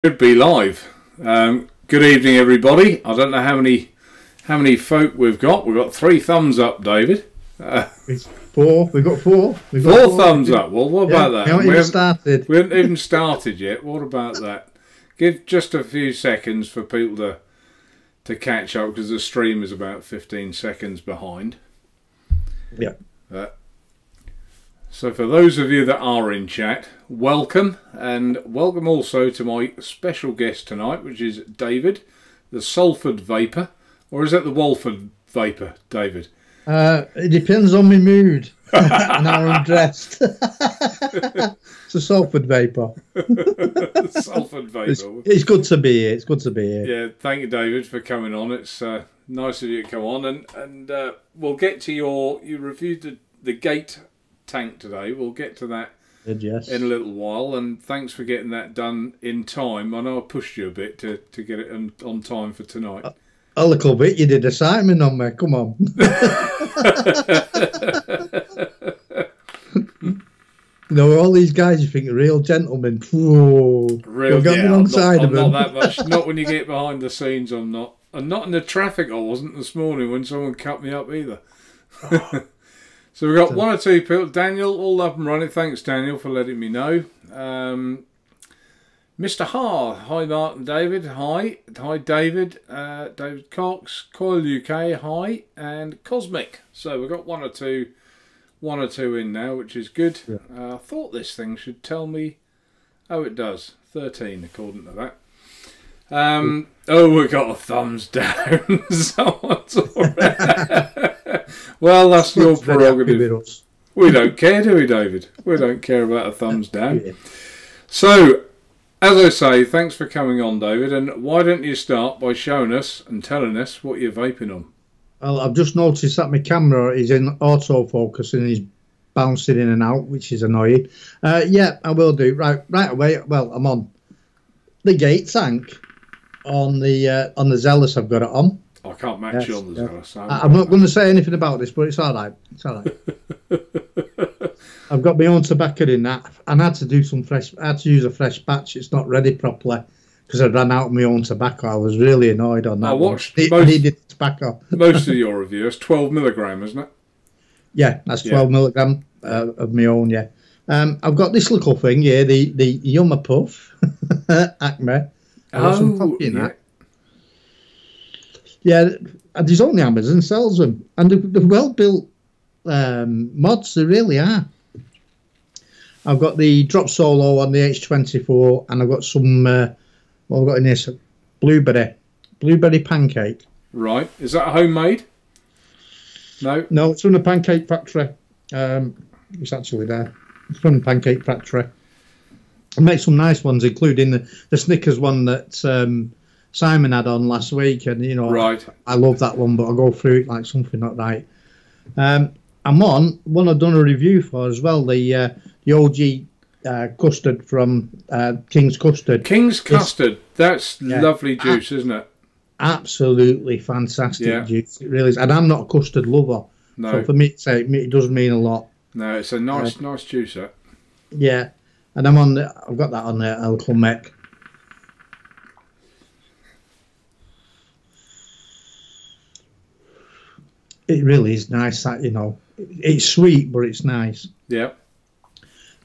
Should be live. Good evening, everybody. I don't know how many folk we've got. We've got 3 thumbs up, David. It's 4. We've got 4. We've got 4 thumbs up. Well, what about that? We haven't even started. We haven't even started yet. What about that? Give just a few seconds for people to catch up, because the stream is about 15 seconds behind. Yeah. So for those of you that are in chat, welcome, and welcome also to my special guest tonight, which is David, the Salford Vaper, or is that the Walford Vaper, David? It depends on my mood and how I'm dressed. It's a Salford Vaper. Salford Vaper. It's good to be here. It's good to be here. Yeah, thank you, David, for coming on. It's nice of you to come on, and we'll get to you reviewed the gate tank today. We'll get to that in a little while, and thanks for getting that done in time. I know I pushed you a bit to get it on time for tonight. A little bit. You did a Simon on me. Come on. All these guys you think are real gentlemen. Real, got me on side of them. Not that much. Not when you get behind the scenes. I'm not. And not in the traffic. I wasn't this morning when someone cut me up either. So we've got 1 or 2 people. Daniel, all up and running. Thanks, Daniel, for letting me know. Mr. Ha, hi, Martin, David, hi, David, David Cox, Coil UK, hi, and Cosmic. So we've got 1 or 2 in now, which is good. Yeah. I thought this thing should tell me. Oh, it does. 13 according to that. Oh, we got a thumbs down. Someone's already. Well, that's your prerogative. We don't care, do we, David? We don't care about a thumbs down. Yeah. So, as I say, thanks for coming on, David. And why don't you start by showing us and telling us what you're vaping on? Well, I've just noticed that my camera is in autofocus and is bouncing in and out, which is annoying. Yeah, I will do. Right away. Well, I'm on the gate tank on the Zealous. I've got it on. I can't match you on the Zealous. I'm not going to say anything about this, but it's all right. It's all right. I've got my own tobacco in that, and I had to do some fresh. I had to use a fresh batch. It's not ready properly because I ran out of my own tobacco. I was really annoyed on that. I needed tobacco. Most of your reviews, 12 milligram, isn't it? Yeah, that's 12 milligram of my own. Yeah, I've got this little thing here, the Yumma Puff Acme. Yeah, there's only Amazon sells them, and they're well built mods. They really are. I've got the Drop Solo on the H24, and I've got some. What I've got in this blueberry pancake. Right, is that homemade? No, it's from the Pancake Factory. It's actually there. It's from the Pancake Factory. I make some nice ones, including the Snickers one that Simon had on last week, and right. I love that one, but I'll go through it like something not right. I'm on one I've done a review for as well, the OG custard from King's Custard. King's Custard, that's lovely juice, isn't it? Absolutely fantastic juice. It really is, and I'm not a custard lover, so for me it does mean a lot. No, it's a nice juice, that. Yeah, and I've got that on there, Alcohol Mech. It really is nice, that, it's sweet, but it's nice. Yeah.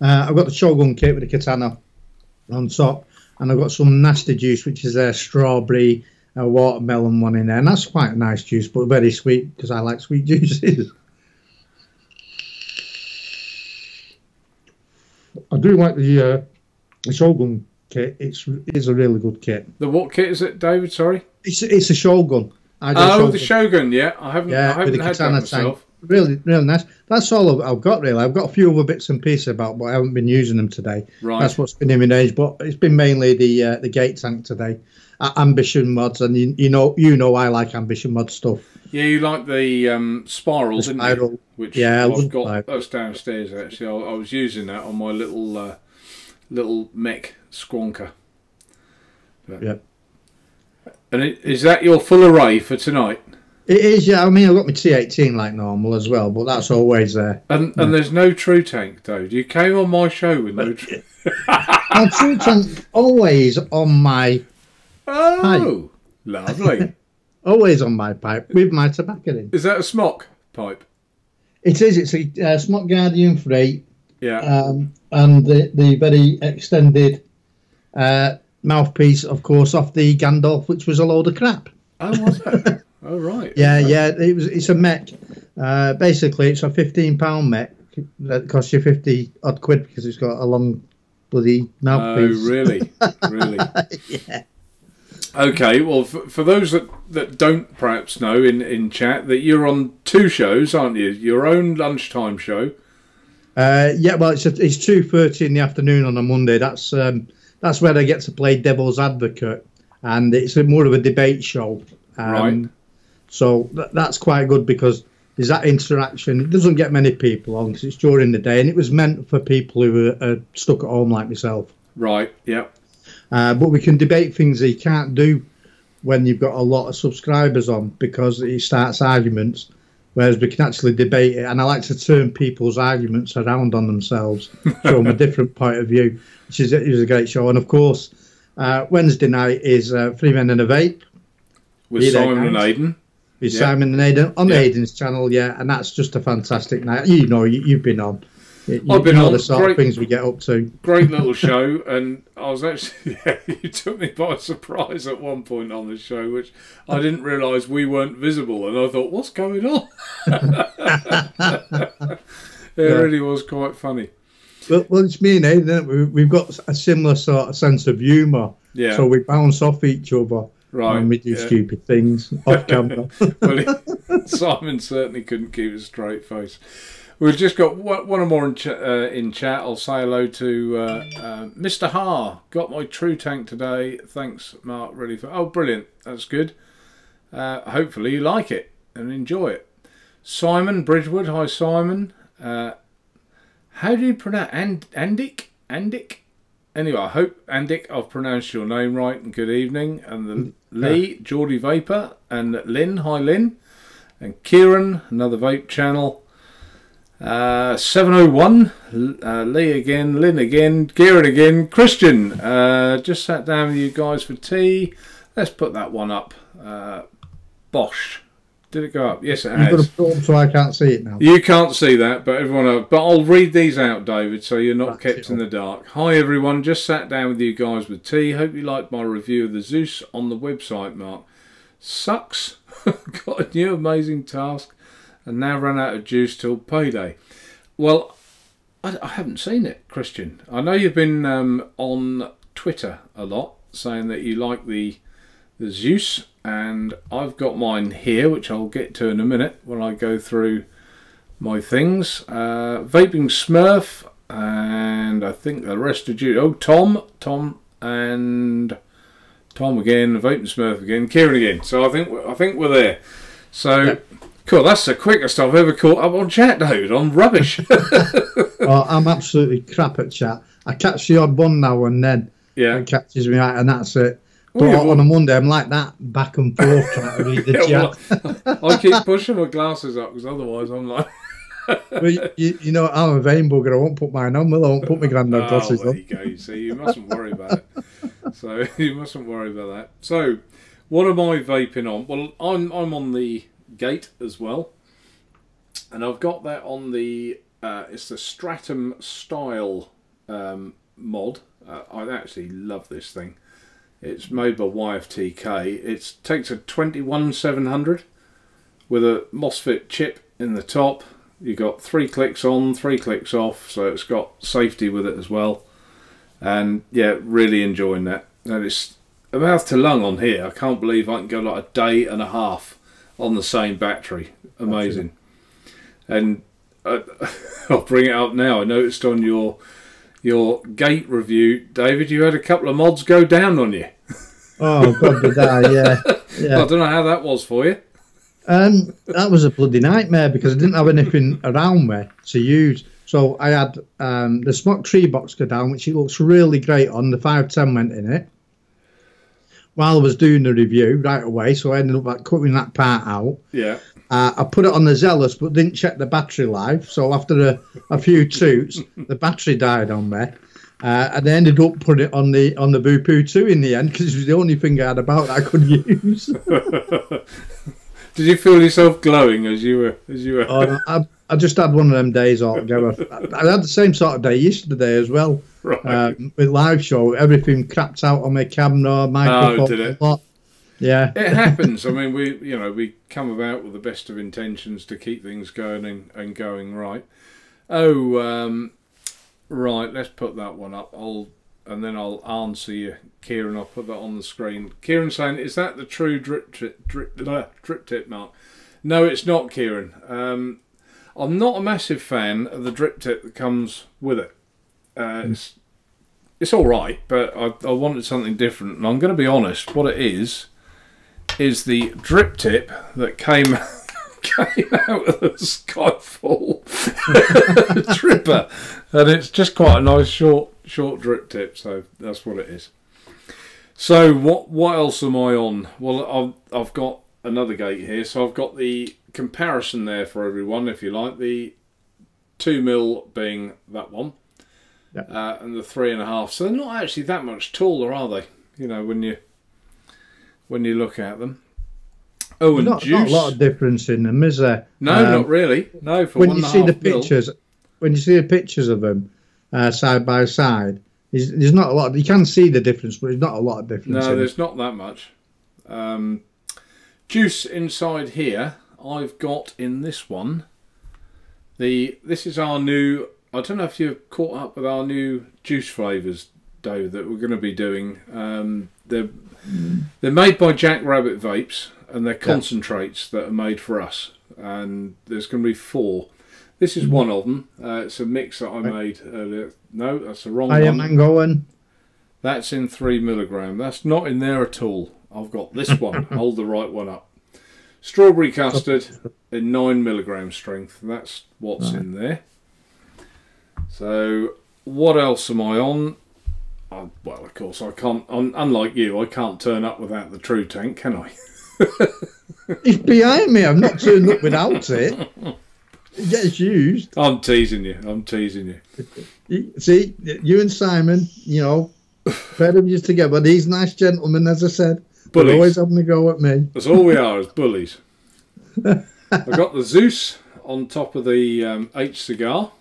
I've got the Shogun kit with the katana on top, and I've got some nasty juice, which is a strawberry watermelon one in there, and that's quite a nice juice, but very sweet because I like sweet juices. I do like the Shogun kit. It's a really good kit. The what kit is it, David? Sorry. It's a Shogun. The Shogun, yeah. I haven't had that myself. Really, really nice. That's all I've got, really. I've got a few other bits and pieces about, but I haven't been using them today. Right. That's what's been in my days, but it's been mainly the gate tank today. Ambition mods, and you know I like Ambition mod stuff. Yeah, you like the spiral, didn't you? Which I've got those downstairs, actually. I was using that on my little mech squonker. Yeah. And is that your full array for tonight? It is, yeah. I mean, I've got my T18 like normal as well, but that's always there. And there's no true tank, though. You came on my show with no true. My true tank always on my pipe. Lovely. Always on my pipe with my tobacco in. Is that a smock pipe? It is. It's a Smock Guardian 3. Yeah. And the very extended mouthpiece, of course, off the Gandalf, which was a load of crap. Oh, was it? Oh, right. Yeah, yeah. It's a mech. Basically, it's a £15 mech that costs you 50 odd quid because it's got a long bloody mouthpiece. Oh, really? Really? Yeah. Okay, well, for those that don't perhaps know in chat, that you're on 2 shows, aren't you? Your own lunchtime show. Yeah, well, it's 2:30 in the afternoon on a Monday. That's where I get to play devil's advocate, and it's more of a debate show. Right. So that's quite good because there's that interaction. It doesn't get many people on because it's during the day, and it was meant for people who are stuck at home like myself. Right, yep. But we can debate things that you can't do when you've got a lot of subscribers on because it starts arguments, whereas we can actually debate it. And I like to turn people's arguments around on themselves, show them a different point of view, which is a great show. And, of course, Wednesday night is 3 Men and a Vape. With Simon and Aidan. With Simon and Aidan on Aidan's channel, yeah. And that's just a fantastic night. You know, you've been on. I've been on the sort of things we get up to. Great little show, and I was actually you took me by surprise at one point on the show, which I didn't realise we weren't visible, and I thought, what's going on? It really was quite funny. Well, it's me and Aidan. We've got a similar sort of sense of humour, so we bounce off each other. Right, and we do stupid things off camera. Well, Simon certainly couldn't keep a straight face. We've just got one more in chat. I'll say hello to Mr. Ha. Got my true tank today. Thanks, Mark. Really, oh, brilliant. That's good. Hopefully you like it and enjoy it. Simon Bridgewood. Hi, Simon. How do you pronounce Andic? Andic? Anyway, I hope, Andic, I've pronounced your name right, and good evening. And Lee, Geordie Vaper, and Lynn. Hi, Lynn. And Kieran, another Vape channel. 701, Lee again, Lynn again, Kieran again, Christian. Just sat down with you guys for tea. Let's put that one up. Bosh. Did it go up? Yes, it has. You've got a film so I can't see it now. You can't see that, but everyone else. But I'll read these out, David, so you're not kept in the dark. Hi, everyone. Just sat down with you guys with tea. Hope you liked my review of the Zeus on the website, Mark. Sucks. Got a new amazing task and now run out of juice till payday. Well, I haven't seen it, Christian. I know you've been on Twitter a lot, saying that you like the Zeus, and I've got mine here, which I'll get to in a minute when I go through my things. Vaping Smurf, and I think the rest of you. Oh, Tom and Tom again, Vaping Smurf again, Kieran again. So I think we're there. So. Yep. Cool, that's the quickest I've ever caught up on chat, David. I'm rubbish. Oh, I'm absolutely crap at chat. I catch the odd one now and then. Yeah. It catches me out, and that's it. But on a Monday, I'm like that, back and forth trying to read the chat. Well, I keep pushing my glasses up because otherwise I'm like... Well, you know, I'm a vain bugger. I won't put mine on. Well, I won't put my granddad glasses on. There you go. You see, you mustn't worry about it. So, you mustn't worry about that. So, what am I vaping on? Well, I'm on the Gate as well, and I've got that on the it's the Stratum Style mod. I actually love this thing. It's made by YFTK. It takes a 21700 with a MOSFET chip in the top. You got 3 clicks on, 3 clicks off, so it's got safety with it as well. And yeah, really enjoying that. And it's a mouth to lung on here. I can't believe I can go like a day and a half on the same battery. Amazing. And I'll bring it up now. I noticed on your Gate review, David, you had a couple of mods go down on you. Oh, God, did I? Yeah. I don't know how that was for you. That was a bloody nightmare because I didn't have anything around me to use. So I had the Smock Tree box go down, which it looks really great on. The 510 went in it. while I was doing the review right away, so I ended up like cutting that part out. Yeah. I put it on the Zealous, but didn't check the battery life. So after a few toots, the battery died on me. And I ended up putting it on the Boo 2 in the end because it was the only thing I had about that I could use. Did you feel yourself glowing as you were? Oh, I just had one of them days altogether. I had the same sort of day yesterday as well. Right. With live show, everything crapped out on my camera, microphone. Oh, did it? Yeah. It happens. I mean, we come about with the best of intentions to keep things going and going right. Oh, right. Let's put that one up. And then I'll answer you, Kieran. I'll put that on the screen. Kieran saying, "Is that the true drip tip, Mark?" No, it's not, Kieran. I'm not a massive fan of the drip tip that comes with it. It's all right, but I wanted something different. And I'm going to be honest. What it is the drip tip that came out of the Skyfall dripper, and it's just quite a nice short drip tip. So that's what it is. So what else am I on? Well, I've got another gate here, so I've got the comparison there for everyone, if you like. The 2mm being that one, yep. And the 3.5. So they're not actually that much taller, are they? You know, when you look at them. Oh, and juice. Not a lot of difference in them, is there? No, not really. No, for when you see the pictures, when you see the pictures of them side by side, there's not a lot. You can see the difference, but there's not a lot of difference. No, there's not that much. Juice inside here, I've got in this one. This is our new. I don't know if you've caught up with our new juice flavours, Dave, that we're going to be doing. They're made by Jack Rabbit Vapes, and they're concentrates that are made for us. And there's going to be 4. This is one of them. It's a mix that I made earlier. No, that's the wrong one. Mango one. That's in 3mg. That's not in there at all. I've got this one. Hold the right one up. Strawberry custard in 9mg strength. That's what's in there. So what else am I on? Well, of course, I can't. Unlike you, I can't turn up without the True Tank, can I? It's behind me. I'm not turning up without it. It gets used. I'm teasing you. I'm teasing you. See, you and Simon, you know, pair of you together. These nice gentlemen, as I said, bullies. Always having a go at me. That's all we are, as bullies. I've got the Zeus on top of the H cigar,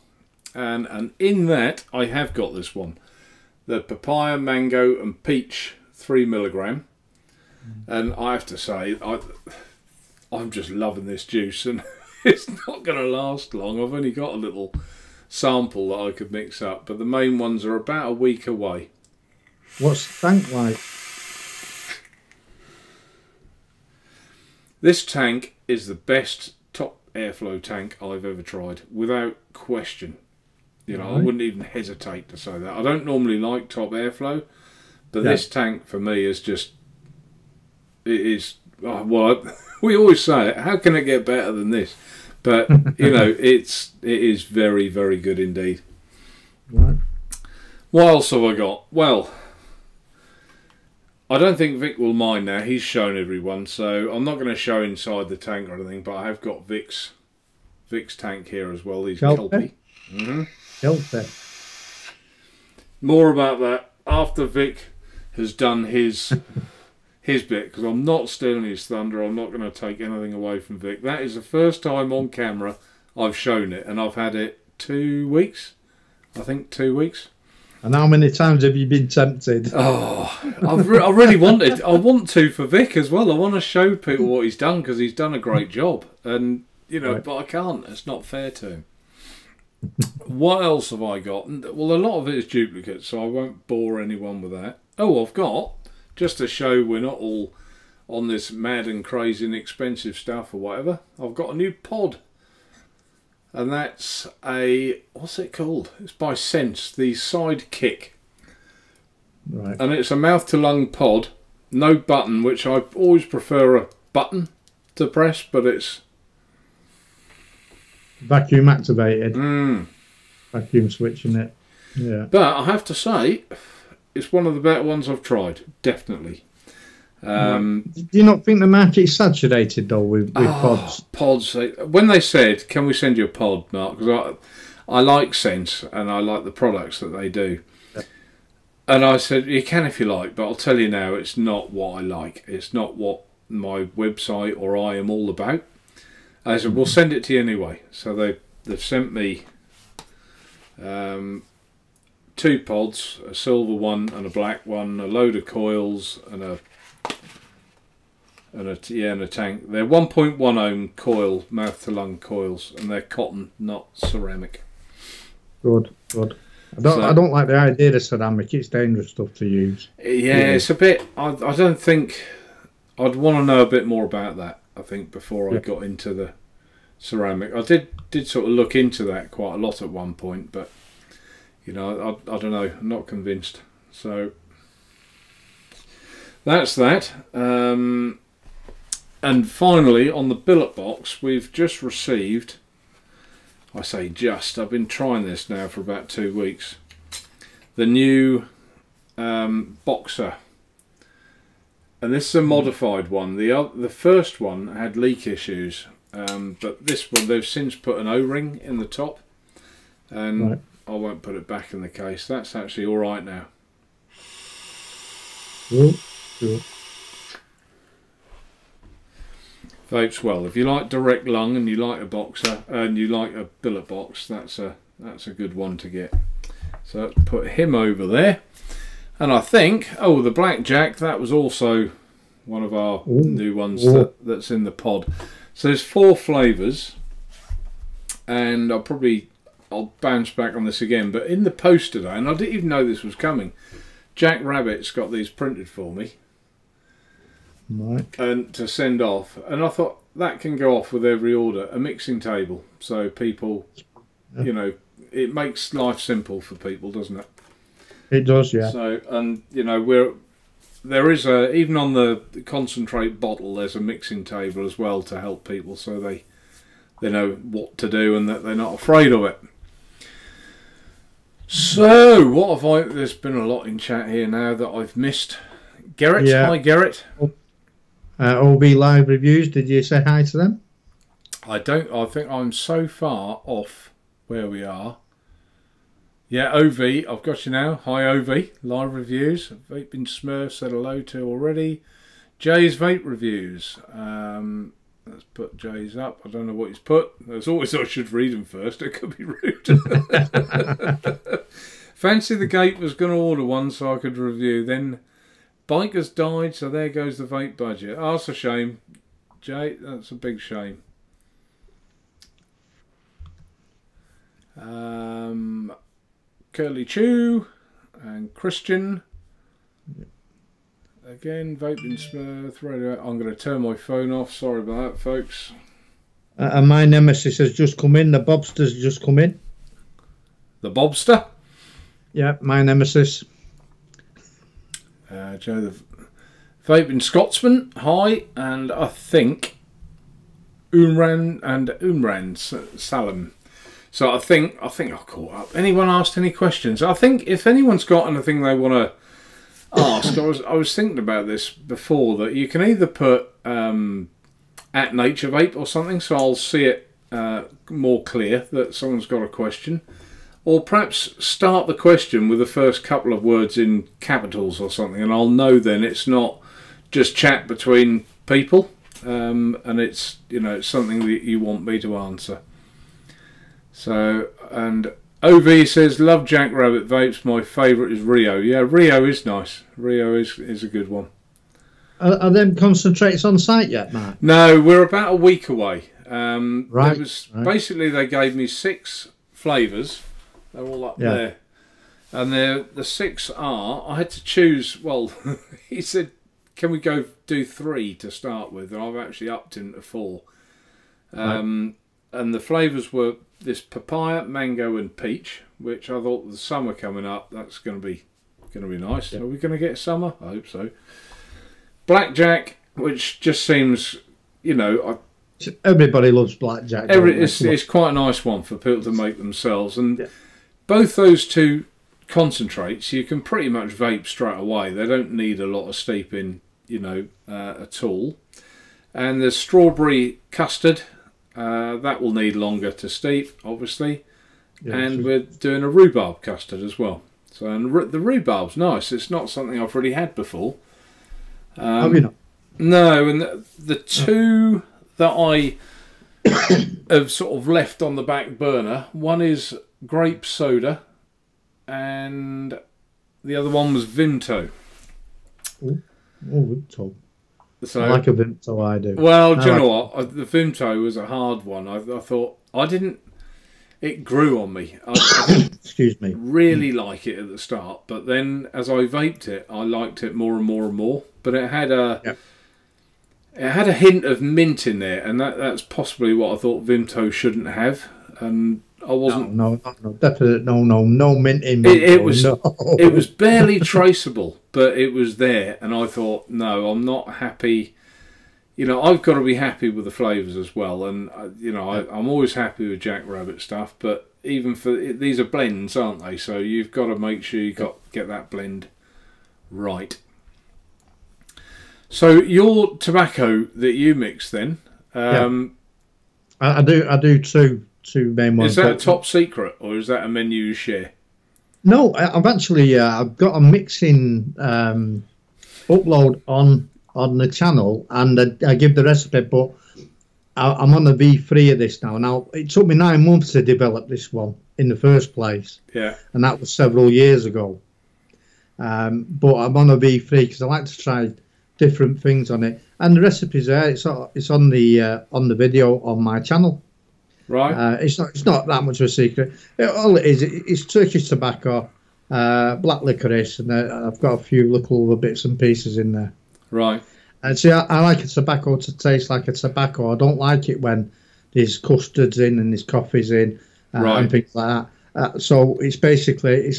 and in that I have got this one. The papaya, mango and peach 3mg, and I have to say I'm just loving this juice, and it's not going to last long. I've only got a little sample that I could mix up, but the main ones are about a week away. What's the tank like? This tank is the best top airflow tank I've ever tried, without question. You know, I wouldn't even hesitate to say that. I don't normally like top airflow, but this tank for me is just, it is, we always say it, how can it get better than this? But, you know, it is very, very good indeed. Right. What else have I got? Well, I don't think Vic will mind now. He's shown everyone, so I'm not going to show inside the tank or anything, but I have got Vic's tank here as well. He's Kelpie. Kelpie. More about that after Vic has done his bit, because I'm not stealing his thunder. I'm not going to take anything away from Vic. That is the first time on camera I've shown it, and I've had it 2 weeks. I think 2 weeks. And how many times have you been tempted? Oh, I really wanted. I want to for Vic as well. I want to show people what he's done, because he's done a great job, and you know, but I can't. It's not fair to him. What else have I got? Well, a lot of it is duplicate, so I won't bore anyone with that. Oh, I've got, just to show we're not all on this mad and crazy and expensive stuff or whatever, I've got a new pod. And that's a, what's it called? It's by Sense, the Sidekick. Right. And it's a mouth to lung pod, no button, which I always prefer a button to press, but it's vacuum activated. Vacuum switching it. Yeah. But I have to say, it's one of the better ones I've tried, definitely. Do you not think the market's saturated though with pods? Pods. When they said, "Can we send you a pod, Mark?" Because I like Sense and I like the products that they do. Yeah. And I said, "You can if you like, but I'll tell you now, it's not what I like. It's not what my website or I am all about." I said, "We'll send it to you anyway." So they've sent me 2 pods, a silver one and a black one, a load of coils and a tank. They're 1.1 ohm coil, mouth to lung coils, and they're cotton, not ceramic. Good. I don't like the idea of ceramic. It's dangerous stuff to use. Yeah, it's a bit. I don't think I'd want to know a bit more about that. I think before I got into the ceramic, I did sort of look into that quite a lot at one point, but I don't know. I'm not convinced. So that's that. And finally, on the billet box, we've just received, I say just, I've been trying this now for about 2 weeks, the new Boxer. And this is a modified one. The first one had leak issues, but this one, they've since put an O-ring in the top, and I won't put it back in the case. That's actually all right now. Cool. Vapes well. If you like direct lung and you like a Boxer and you like a billet box, that's a good one to get. So let's put him over there. And I think, the Blackjack, that was also one of our new ones that's in the pod. So there's 4 flavours, and I'll bounce back on this again. But in the post today, and I didn't even know this was coming, Jack Rabbit's got these printed for me. Right. And to send off, and I thought that can go off with every order, a mixing table, so people, it makes life simple for people, doesn't it? It does, yeah. So, and there is even on the concentrate bottle, there's a mixing table as well to help people, so they know what to do and that they're not afraid of it. So, what have I? There's been a lot in chat here now that I've missed. Gerrit, hi Gerrit. OB Live Reviews, did you say hi to them? I think I'm so far off where we are. Yeah, OV, I've got you now. Hi OV, Live Reviews. Vaping Smurf said hello to already. Jay's Vape Reviews. Let's put Jay's up. I don't know what he's put. As always, I should read them first. It could be rude. Fancy the Gate was going to order one so I could review. Then Bikers died, so there goes the vape budget. Oh, that's a shame, Jay. That's a big shame. Curly Chew and Christian. Again, Vaping Smurf, radio. I'm going to turn my phone off. Sorry about that, folks. And my nemesis has just come in. The Bobster's just come in. The Bobster? Yeah, my nemesis. Joe the Vaping Scotsman, hi, and I think Umran Salam. So I think I'll call up. Anyone asked any questions? I think if anyone's got anything they want to ask, I was thinking about this before, that you can either put at Nature Vape or something, so I'll see it more clear that someone's got a question. Or perhaps start the question with the first couple of words in capitals or something, and I'll know then it's not just chat between people, and it's it's something that you want me to answer. So, and OV says, love Jack Rabbit vapes. My favourite is Rio. Yeah, Rio is nice. Rio is a good one. Are them concentrates on site yet, Matt? No, we're about a week away. Right. Basically they gave me 6 flavours. They're all up there. And the 6 are, I had to choose, well, he said, can we go do 3 to start with? And I've actually upped him to 4. And the flavours were this papaya, mango and peach, which I thought, the summer coming up, that's going to be nice. Are we going to get summer? I hope so. Blackjack, which just seems, everybody loves blackjack. It's quite a nice one for people to make themselves. And both those 2 concentrates, you can pretty much vape straight away. They don't need a lot of steeping at all. And the strawberry custard, that will need longer to steep, obviously. Yeah, and we're doing a rhubarb custard as well. So and the rhubarb's nice. It's not something I've really had before. Have you not? No, and the two that I have sort of left on the back burner, one is grape soda, and the other one was Vimto. Oh, Vimto. So, I like a Vimto, I do. Well, do you know what? The Vimto was a hard one. I thought, it grew on me. I didn't Excuse me. really like it at the start, but then as I vaped it, I liked it more and more and more. But it had a hint of mint in there, and that's possibly what I thought Vimto shouldn't have. And I wasn't. No, definitely no mint in Vimto. It was barely traceable, but it was there, and I thought, no, I'm not happy. I've got to be happy with the flavours as well, and I'm always happy with Jackrabbit stuff. But even these are blends, aren't they? So you've got to make sure you get that blend right. So your tobacco that you mix then, I do two main ones. Is that a top secret, or is that a menu you share? No, I've actually I've got a mixing upload on the channel, and I give the recipe, but I'm on the V3 of this now. Now, it took me 9 months to develop this one in the first place. Yeah. And that was several years ago. But I'm on a V3 because I like to try different things on it. And the recipe's there. It's on the video on my channel. Right. It's not that much of a secret. All it is, it's Turkish tobacco, black licorice, and I've got a few little other bits and pieces in there. Right. And see, I like a tobacco to taste like a tobacco. I don't like it when there's custards in and there's coffees in and things like that. So it's basically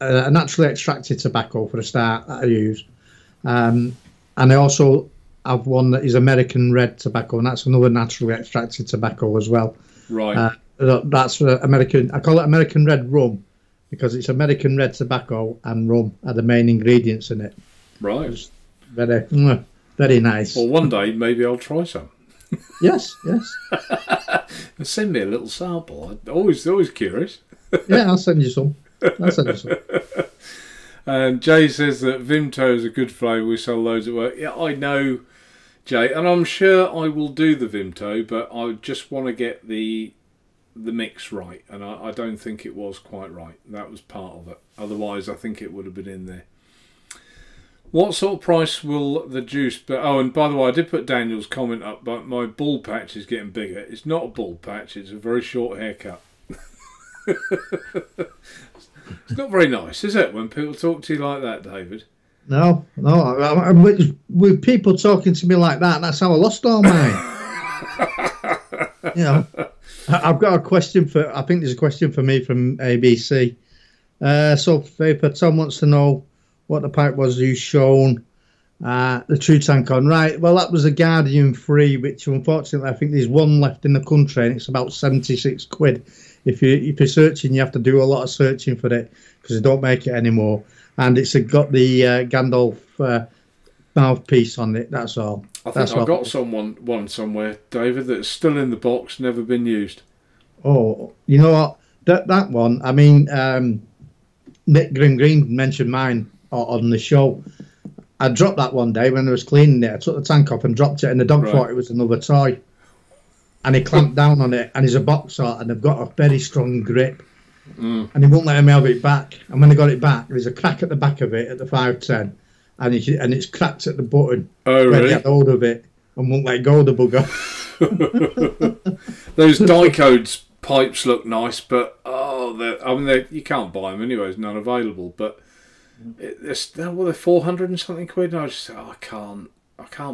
a naturally extracted tobacco for a start that I use. And I also have one that is American red tobacco, and that's another naturally extracted tobacco as well. Right. That's American. I call it American red rum because it's American red tobacco and rum are the main ingredients in it. Right. It's very nice. Well, one day maybe I'll try some. Yes. Send me a little sample. I'm always curious. Yeah, I'll send you some. And Jay says that Vimto is a good flavour. We sell loads at work. Yeah, I know, Jay, and I'm sure I will do the Vimto, but I just want to get the mix right, and I don't think it was quite right. That was part of it. Otherwise, I think it would have been in there. What sort of price will the juice be? Oh, and by the way, I did put Daniel's comment up, but my bald patch is getting bigger. It's not a bald patch, it's a very short haircut. It's not very nice, is it, when people talk to you like that, David? No. With people talking to me like that, that's how I lost all mine. I've got a question I think there's a question for me from ABC. So, Vaper, Tom wants to know what the pipe was you shown the True Tank on. Right, well, that was a Guardian 3, which unfortunately I think there's one left in the country, and it's about 76 quid. If you're searching, you have to do a lot of searching for it because they don't make it anymore. And it's got the Gandalf mouthpiece on it, that's all. I think I've got one somewhere, David, that's still in the box, never been used. Oh, you know what? That one, I mean, Nick Green mentioned mine on the show. I dropped that one day when I was cleaning it. I took the tank off and dropped it, and the dog thought it was another toy. And he clamped down on it, and it's a box art, and they've got a very strong grip. And he won't let me have it back. And when I got it back, there's a crack at the back of it at the 510, and it's cracked at the button. Oh, really? He had hold of it and won't let go of the bugger. Those Dicodes pipes look nice, but you can't buy them anyway. There's none available. But they're 400 and something quid. And I just I can't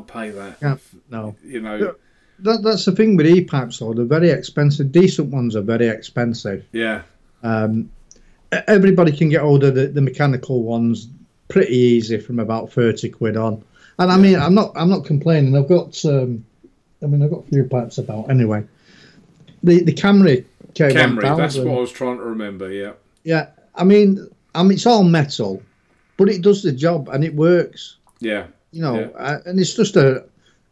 pay that. Yeah, no, That's the thing with e-pipes, though. They're very expensive. Decent ones are very expensive. Yeah. Everybody can get hold of the mechanical ones pretty easy from about 30 quid on. And I mean, I'm not complaining. I've got a few pipes about anyway. The Camry K1000. That's what I was trying to remember. Yeah. Yeah. I mean, it's all metal, but it does the job and it works. Yeah. you know, and it's just a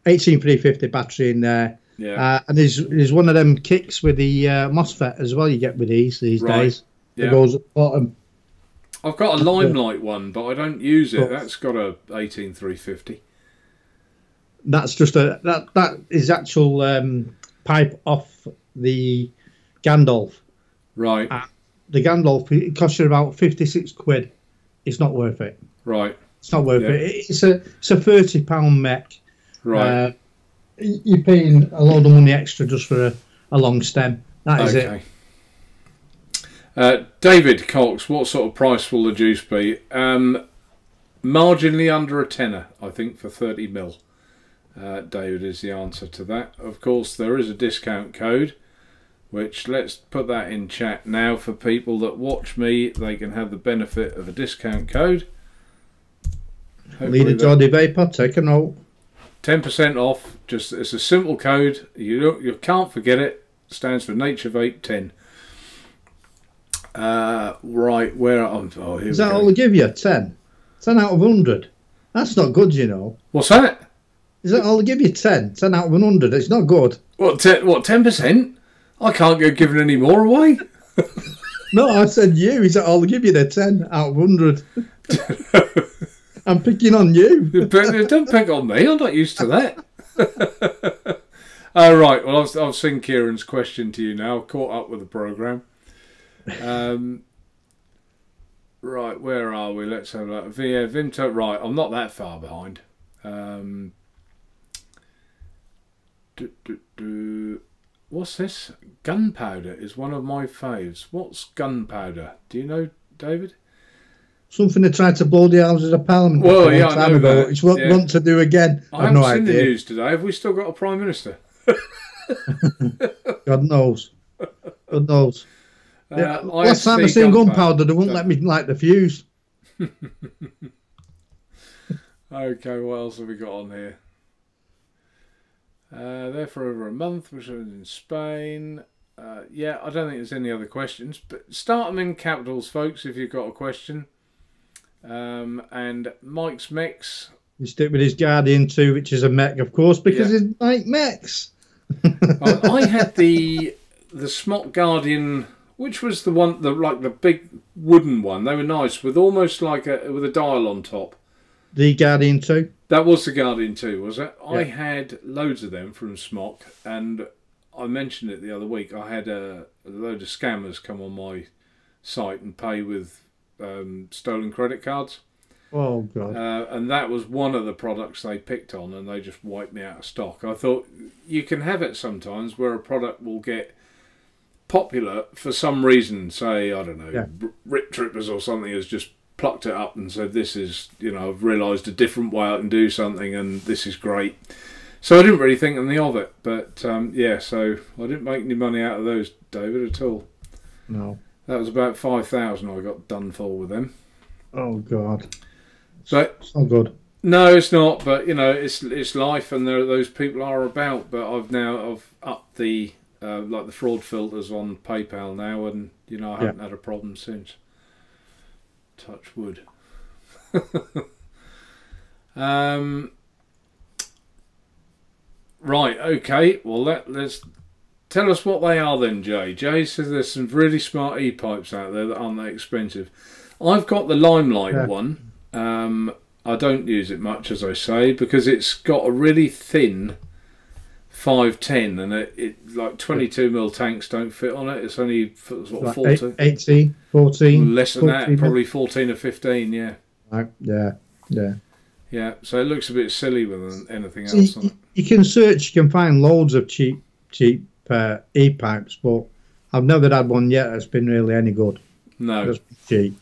18350 battery in there. Yeah. And there's one of them kicks with the MOSFET as well. You get with these days. Yeah. It goes at the bottom. I've got a Limelight one, but I don't use it. That's got a 18350. That's just that is actual pipe off the Gandalf. Right. The Gandalf, it costs you about 56 quid. It's not worth it. Right. It's not worth it. It's a £30 mech. Right. You're paying a load of money extra just for a long stem. That is it. David Cox, what sort of price will the juice be? Marginally under a tenner, I think, for 30ml. David is the answer to that. Of course, there is a discount code, which let's put that in chat now for people that watch me. They can have the benefit of a discount code. Leader Jordy Vaper, take a note. 10% off. Just it's a simple code. You can't forget it. Stands for Nature Vape 10. Right, where I'm. Oh, here is that all they give you? 10? 10 out of 100. That's not good, you know. What's that? Is that all they give you? 10? 10 out of 100. It's not good. What? 10%? I can't go giving any more away. No, I said you. Is that all they give you? They're 10 out of 100. I'm picking on you. Don't pick on me. I'm not used to that. Oh, right. Well, I've seen Kieran's question to you now. Caught up with the programme. Right, where are we? Let's have a look. Vimto. Right, I'm not that far behind. What's this? Gunpowder is one of my faves. What's gunpowder? Do you know, David? Something they tried to blow the Houses of Parliament a long time ago. It's what they want to do again. I haven't seen the news today. Have we still got a Prime Minister? God knows. God knows. Last time I seen gunpowder, they wouldn't let me light the fuse. Okay, what else have we got on here? There for over a month, which was in Spain. Yeah, I don't think there's any other questions, but start them in capitals, folks, if you've got a question. And Mike's Mix. You stick with his Guardian 2, which is a mech, of course, because it's Mike Mechs. I had the Smock Guardian, which was the one, like the big wooden one. They were nice, with almost like with a dial on top. The Guardian 2? That was the Guardian 2, was it? Yeah. I had loads of them from Smock, and I mentioned it the other week. I had a load of scammers come on my site and pay with stolen credit cards. Oh, God. And that was one of the products they picked on, and they just wiped me out of stock. I thought you can have it sometimes where a product will get popular for some reason. Say, I don't know, Rip Trippers or something has just plucked it up and said, this is, you know, I've realised a different way I can do something, and this is great. So I didn't really think anything of it. But, yeah, so I didn't make any money out of those, David, at all. No. That was about 5,000 I got done for with them. Oh, God. But it's not good. No, it's not. But you know, it's life, and those people are about. But I've upped the like the fraud filters on PayPal now, and you know I haven't had a problem since. Touch wood. Right. Okay. Well, let's tell us what they are then, Jay. Jay says there's some really smart e-pipes out there that aren't that expensive. I've got the Limelight one. I don't use it much, as I say, because it's got a really thin 510, and it like 22mm tanks don't fit on it. It's only sort of 14, 18, 14, less than 14, that, probably 14 or 15. Yeah. Yeah. So it looks a bit silly with anything else on it. You can search, you can find loads of cheap e-pipes, but I've never had one yet that's been really any good. No. Just cheap.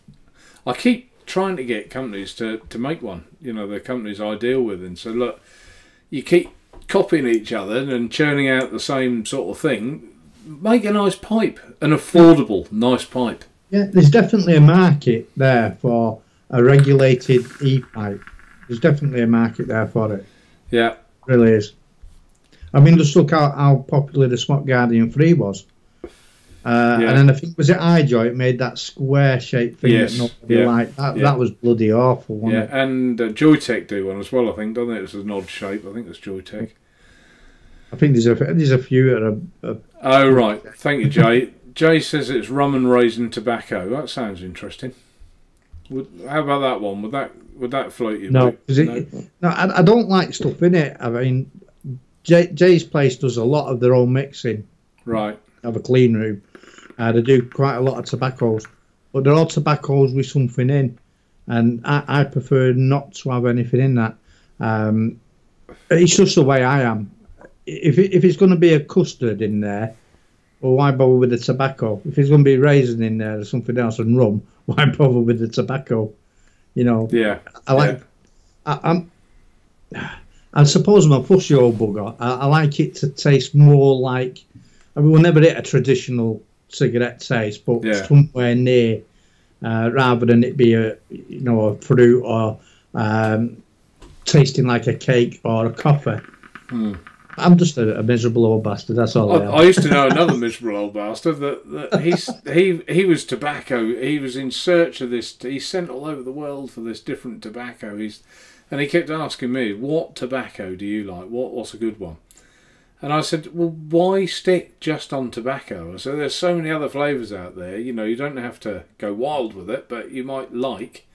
I keep trying to get companies to make one, you know, the companies I deal with, and so look, you keep copying each other and churning out the same sort of thing. Make a nice pipe, an affordable nice pipe. Yeah, there's definitely a market there for a regulated e-pipe. There's definitely a market there for it. Yeah, it really is. I mean, just look how popular the Smart Guardian 3 was. And then I think, was it iJoy? It made that square shaped thing that nobody liked. That was bloody awful, wasn't it? And Joytech do one as well, I think, don't they? It's an odd shape. I think it's Joytech. I think there's a few that are... Oh, right. Thank you, Jay. Jay says it's rum and raisin tobacco. That sounds interesting. How about that one? Would that float you? No, I don't like stuff in it. I mean, Jay's place does a lot of their own mixing. Right. Have a clean room. They do quite a lot of tobaccos, but they're all tobaccos with something in, and I prefer not to have anything in that. It's just the way I am. If it's going to be a custard in there, well, why bother with the tobacco? If it's going to be raisin in there or something else and rum, why bother with the tobacco? You know. Yeah. I suppose I'm a fussy old bugger. I like it to taste more like. I mean, we'll never hit a traditional cigarette taste, but somewhere near, rather than it be a fruit or tasting like a cake or a coffee. I'm just a miserable old bastard. That's all. I used to know another miserable old bastard that he was tobacco. He was in search of this. He sent all over the world for this different tobacco. And he kept asking me, "What tobacco do you like? What's a good one?" And I said, "Well, why stick just on tobacco?" I said, "There's so many other flavours out there. You know, you don't have to go wild with it, but you might like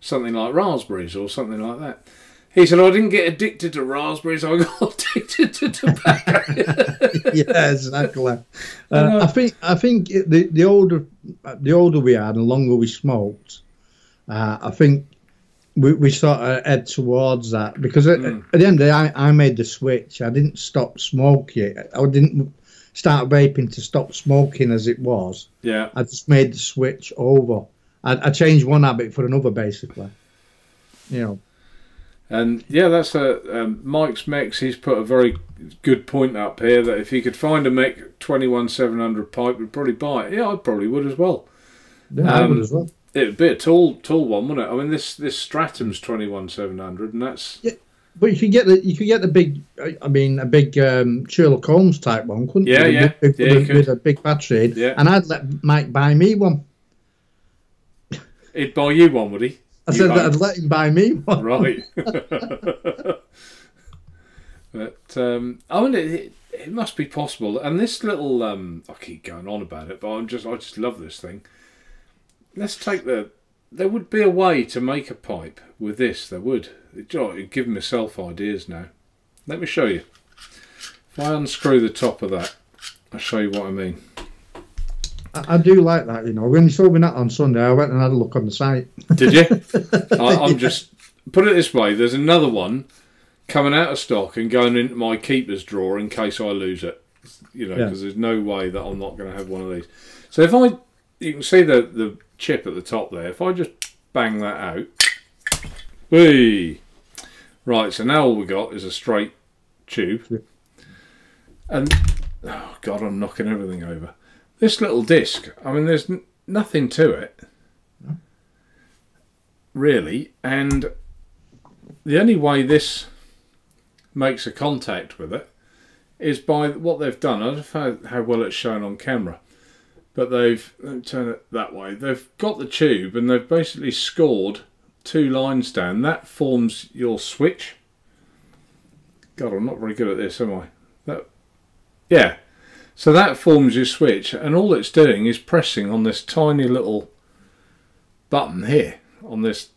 something like raspberries or something like that." He said, "I didn't get addicted to raspberries. I got addicted to tobacco." Yeah, exactly. I think the older we are, the longer we smoked, I think we sort of head towards that, because at the end of the day, I made the switch. I didn't stop smoking. I didn't start vaping to stop smoking as it was. Yeah. I just made the switch over. I changed one habit for another, basically. You know. And yeah, that's Mike's Mix. He's put a very good point up here that if he could find a Mick 21700 pipe, we'd probably buy it. Yeah, I probably would as well. Yeah, I would as well. It would be a tall one, wouldn't it? I mean, this Stratum's 21700, and that's. Yeah, but you could get the big. I mean, a big Sherlock Holmes type one, couldn't you? Yeah. With a big battery. Yeah. And I'd let Mike buy me one. He'd buy you one, would he? I said that I'd let him buy me one. Right. But I mean, it must be possible. And this little, I keep going on about it, but I just love this thing. Let's take there would be a way to make a pipe with this. There would. It'd give myself ideas now. Let me show you. If I unscrew the top of that, I'll show you what I mean. I do like that, you know. When you saw me that on Sunday, I went and had a look on the site. Did you? I'm just put it this way. There's another one coming out of stock and going into my keeper's drawer in case I lose it. You know, because there's no way that I'm not going to have one of these. So if you can see the chip at the top there. If I just bang that out, whee! Right. So now all we got is a straight tube, and oh god, I'm knocking everything over. This little disc, I mean, there's nothing to it, really, and the only way this makes a contact with it is by what they've done. I don't know how well it's shown on camera, but let me turn it that way. They've got the tube and they've basically scored two lines down. That forms your switch. God, I'm not very good at this, am I? Yeah. So that forms your switch, and all it's doing is pressing on this tiny little button here, on this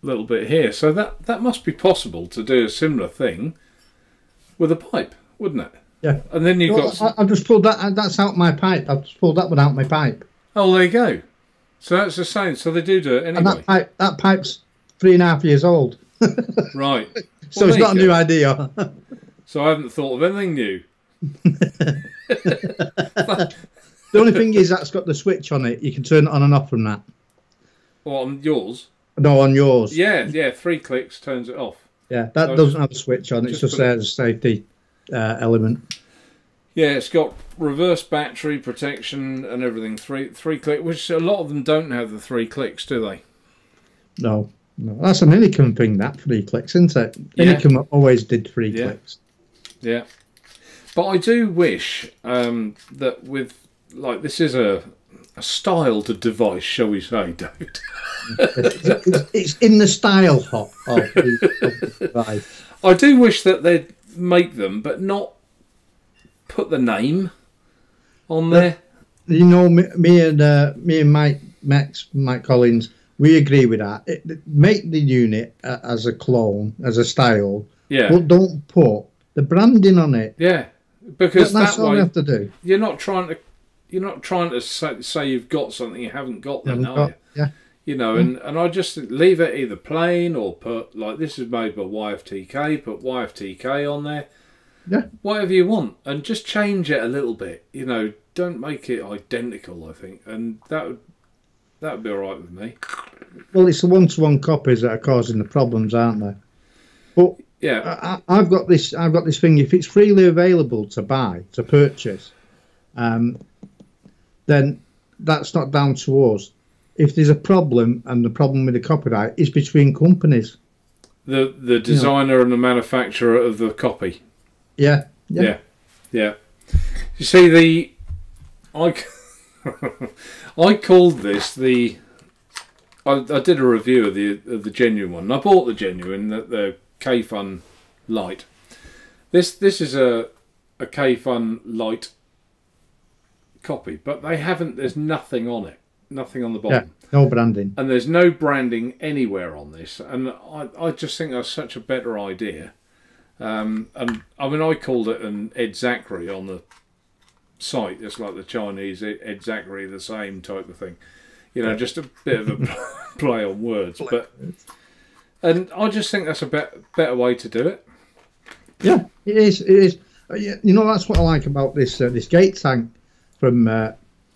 little bit here. So that must be possible to do a similar thing with a pipe, wouldn't it? Yeah. And then you've got... I've just pulled that, that's out my pipe. I've just pulled that one out my pipe. Oh, there you go. So that's the same. So they do it anyway. And that pipe's 3.5 years old. Right. So it's not a new idea. So I haven't thought of anything new. The only thing is that's got the switch on it. You can turn it on and off from that. Well, on yours? No, on yours. Yeah, 3 clicks turns it off. Yeah, that so doesn't have a switch on. It's just there as a safety element. Yeah, it's got reverse battery protection and everything. Three click, which a lot of them don't have the 3 clicks, do they? No. That's an Inicum thing, that 3 clicks, isn't it? Yeah. Inicum always did 3 clicks. Yeah. But I do wish that with like this is a styled device, shall we say, David? It's in the style of the device. I do wish that they'd make them, but not put the name on there. You know, me and Mike Collins, we agree with that. Make the unit as a clone, as a style, but don't put the branding on it. Yeah, because that's that all way we have to do. You're not trying to say you've got something you haven't got. Then, are you? Yeah. You know, and I just leave it either plain or put, like, this is made by YFTK, put YFTK on there. Yeah. Whatever you want. And just change it a little bit. You know, don't make it identical, I think. And that would be alright with me. Well, it's the one-to-one copies that are causing the problems, aren't they? But yeah, I've got this thing, if it's freely available to buy, to purchase, then that's not down to us. If there's a problem, and the problem with the copyright is between companies, the designer and the manufacturer of the copy. Yeah. You see, I called this the. I did a review of the genuine one. I bought the genuine, the K-Fun Lite. This is a K-Fun Lite copy, but they haven't. There's nothing on it. Nothing on the bottom. Yeah, no branding. And there's no branding anywhere on this. And I just think that's such a better idea. And I mean, I called it an Ed Zachary on the site. It's like the Chinese Ed Zachary, the same type of thing. You know, just a bit of a play on words. And I just think that's a better way to do it. Yeah, it is. It is. You know, that's what I like about this gate tank from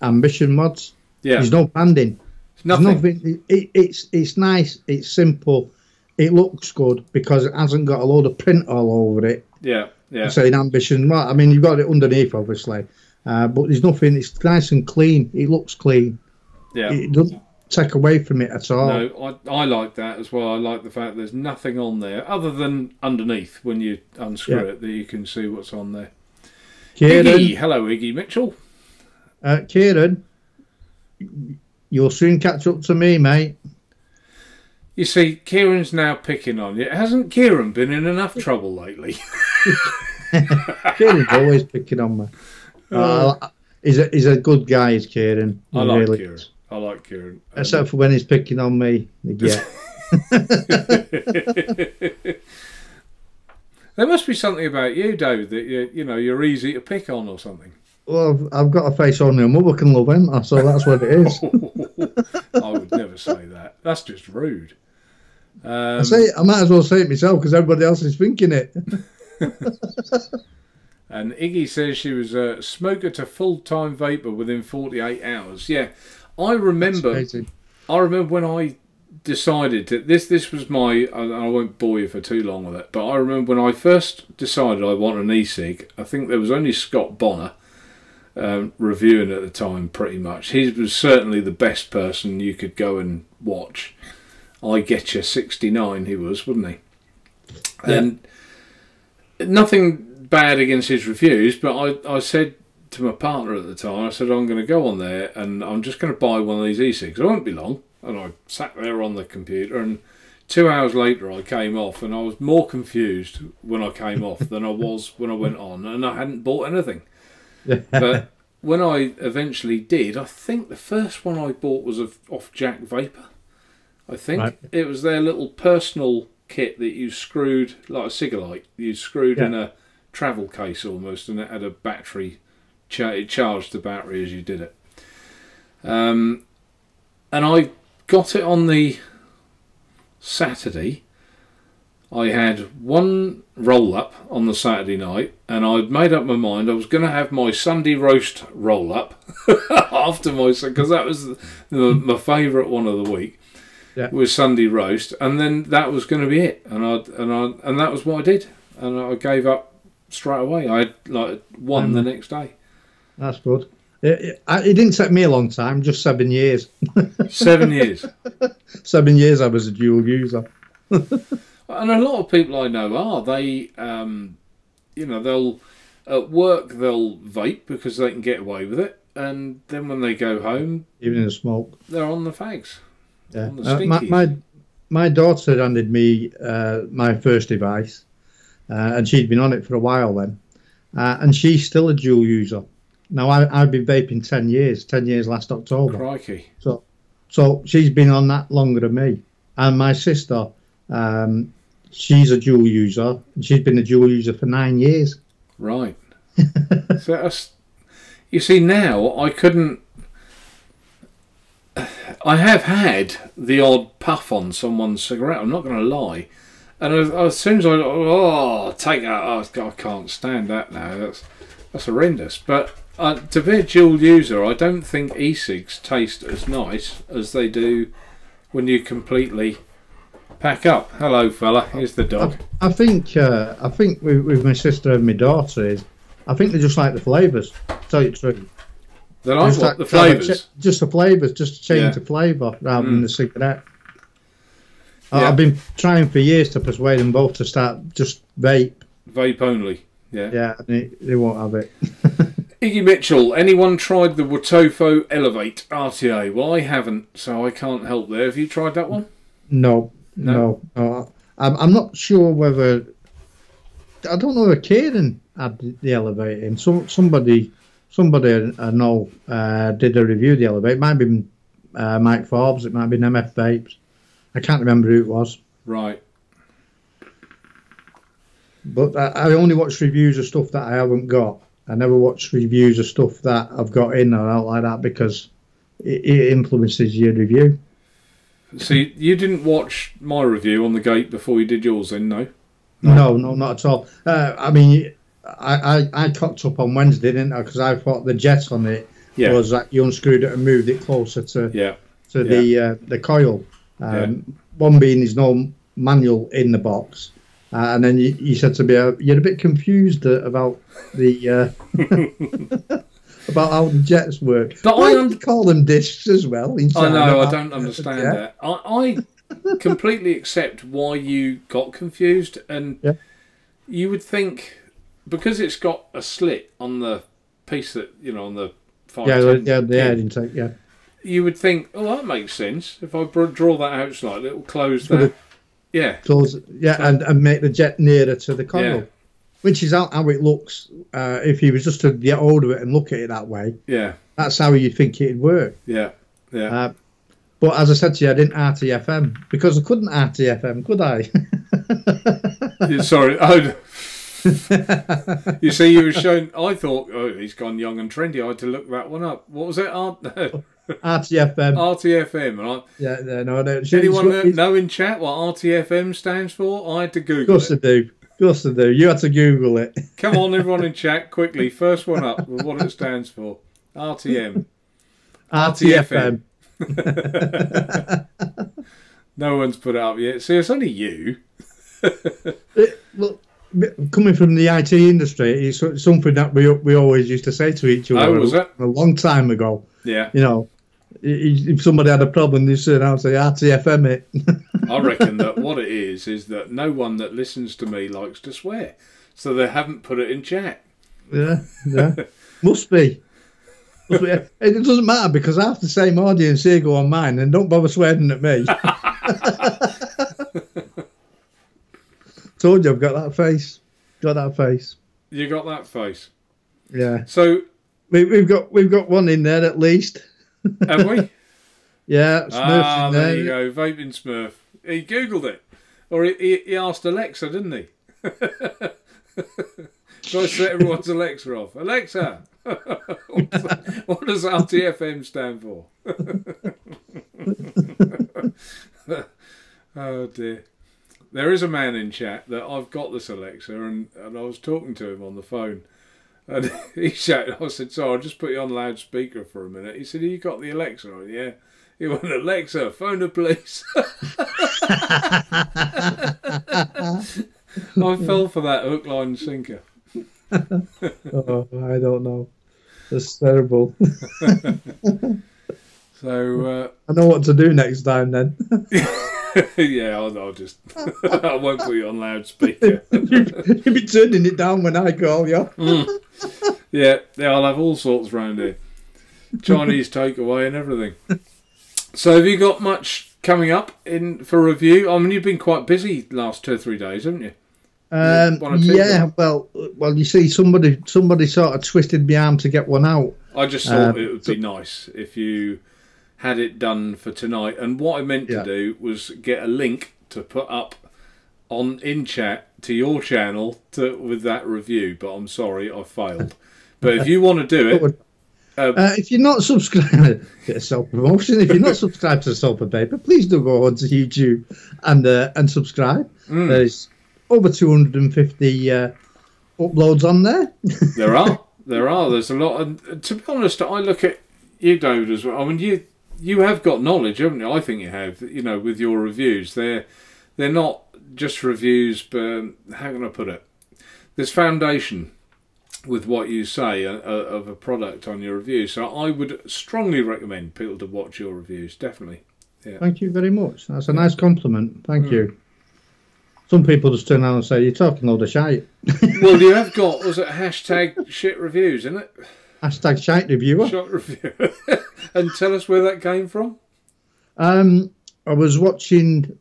Ambition Mods. Yeah. There's no branding. Nothing. It's nice. It's simple. It looks good because it hasn't got a load of print all over it. Yeah. Saying Ambition. Well, I mean, you've got it underneath, obviously, but there's nothing. It's nice and clean. It looks clean. Yeah. It doesn't take away from it at all. No, I like that as well. I like the fact there's nothing on there other than underneath when you unscrew it that you can see what's on there. Kieran, Iggy, hello, Iggy Mitchell. Kieran, you'll soon catch up to me, mate. You see, Kieran's now picking on you. Hasn't Kieran been in enough trouble lately? Kieran's always picking on me. He's a good guy, is Kieran. I like Kieran. I like Kieran. Except for when he's picking on me. Yeah. There must be something about you, David, that you're easy to pick on or something. Well, I've got a face on my mother can love him, so that's what it is. I would never say that. That's just rude. I might as well say it myself because everybody else is thinking it. And Iggy says she was a smoker to full-time vapor within 48 hours. Yeah, I remember when I decided that this was my. I won't bore you for too long with it, but I remember when I first decided I want an e-cig. I think there was only Scott Bonner reviewing at the time. Pretty much, he was certainly the best person you could go and watch. I get you 69. He was, wasn't he? Yeah. And nothing bad against his reviews, but I said to my partner at the time, I said, I'm going to go on there and I'm just going to buy one of these e-cigs. It won't be long. And I sat there on the computer, and 2 hours later I came off, and I was more confused when I came off than I was when I went on, and I hadn't bought anything. But when I eventually did, I think the first one I bought was off Jack Vaper. I think it was their little personal kit that you screwed, like a Cigalite, you screwed in a travel case almost, and it had a battery, it charged the battery as you did it. And I got it on the Saturday. I had one roll-up on the Saturday night, and I'd made up my mind I was going to have my Sunday roast roll-up after because that was my favourite one of the week. Yeah. Was Sunday roast, and then that was going to be it, and that was what I did, and I gave up straight away. I had like one the next day. That's good. It didn't take me a long time, just 7 years. 7 years. 7 years I was a dual user. And a lot of people I know are. They, they'll at work they'll vape because they can get away with it. and then when they go home, even in the smoke, they're on the fags. Yeah, On the stinkies. my daughter handed me my first device, and she'd been on it for a while then, and she's still a dual user. Now I've been vaping 10 years, 10 years last October. Crikey! So she's been on that longer than me, and my sister, she's a dual user, and she's been a dual user for 9 years. Right. So you see, now I couldn't. I have had the odd puff on someone's cigarette. I'm not going to lie, and as soon as I take that, I can't stand that now. That's horrendous. But to be a dual user, I don't think e-cigs taste as nice as they do when you completely pack up. Hello, fella. Here's the dog. I think with my sister and my daughter I think they just like the flavours. To tell you the truth. They like what? The flavours? Just the flavours, just to change the flavour rather than the cigarette. Yeah. I've been trying for years to persuade them both to start just vape. Vape only, yeah. Yeah, and they won't have it. Iggy Mitchell, anyone tried the Watofo Elevate RTA? Well, I haven't, so I can't help there. Have you tried that one? No. I'm not sure whether... I don't know if Kieran had the Elevate in. Somebody I know did a review of the Elevate. It might have been Mike Forbes, it might have been MF Vapes. I can't remember who it was. Right. But I only watch reviews of stuff that I haven't got. I never watch reviews of stuff that I've got in or out like that because it influences your review. See, you didn't watch my review on the gate before you did yours then, no? No, not at all. I mean... I cocked up on Wednesday, didn't I? Because I thought the jet on it was that you unscrewed it and moved it closer to the coil. One being there's no manual in the box, and then you said to me you're a bit confused about the about how the jets work. But I call them discs as well. I know. I don't understand that. I completely accept why you got confused, and you would think. Because it's got a slit on the piece that, on the 510. The air intake, You would think, that makes sense. If I draw that out slightly, it will close that. And make the jet nearer to the coil. Which is how it looks if you was just to get hold of it and look at it that way. Yeah. That's how you'd think it'd work. Yeah. But as I said to you, I didn't RTFM because I couldn't RTFM, could I? Sorry. You see, you were shown. I thought, he's gone young and trendy. I had to look that one up. What was it? RTFM. RTFM. Right? No. Anyone know in chat what RTFM stands for? I had to Google it. Of course I do. You had to Google it. Come on, everyone in chat, quickly. First one up with what it stands for. RTM. RTFM. No one's put it up yet. See, it's only you. Look. Coming from the IT industry, it's something that we always used to say to each other. Oh, was it? A long time ago. Yeah. If somebody had a problem, they said, "I'll say RTFM it." I reckon that what it is that no one that listens to me likes to swear, so they haven't put it in chat. Yeah. Must be. It doesn't matter because half the same audience here go on mine and don't bother swearing at me. Told you I've got that face. You got that face. Yeah. So we've got one in there at least. Have we? Yeah. Smurf's in there you go. Vaping Smurf. He googled it, or he asked Alexa, didn't he? So I set everyone's Alexa off. Alexa, what does RTFM stand for? Oh dear. There is a man in chat that I've got this Alexa, and I was talking to him on the phone, and he shouted. I said, "So I'll just put you on loudspeaker for a minute." He said, "You got the Alexa on?" Yeah. He went, "Alexa, phone the police." I fell for that hook, line, and sinker. Oh, I don't know. That's terrible. So I know what to do next time then. Yeah, I'll just I won't put you on loudspeaker. You'll be turning it down when I call you. Yeah, I'll have all sorts round here. Chinese takeaway and everything. So have you got much coming up in for review? I mean, you've been quite busy last 2 or 3 days, haven't you? Yeah, well, you see, somebody sort of twisted my arm to get one out. I just thought it would be nice if you had it done for tonight. And what I meant to do was get a link to put up in chat to your channel with that review. But I'm sorry, I failed. But if you want to do it, if you're not subscribed, get a self-promotion. If you're not subscribed to Salford Vaper, please do go onto YouTube and subscribe. There's over 250 uploads on there. There are. There's a lot. And to be honest, I look at you, David, as well. I mean, you have got knowledge, haven't you? I think you have. You know, with your reviews, they're not just reviews, but how can I put it? There's foundation with what you say of a product on your review. So I would strongly recommend people to watch your reviews. Definitely. Yeah. Thank you very much. That's a nice compliment. Thank you. Some people just turn around and say, you're talking all the shite. Well, you have got, was it hashtag shit reviews, isn't it? Hashtag shite reviewer. Shot review. And tell us where that came from. I was watching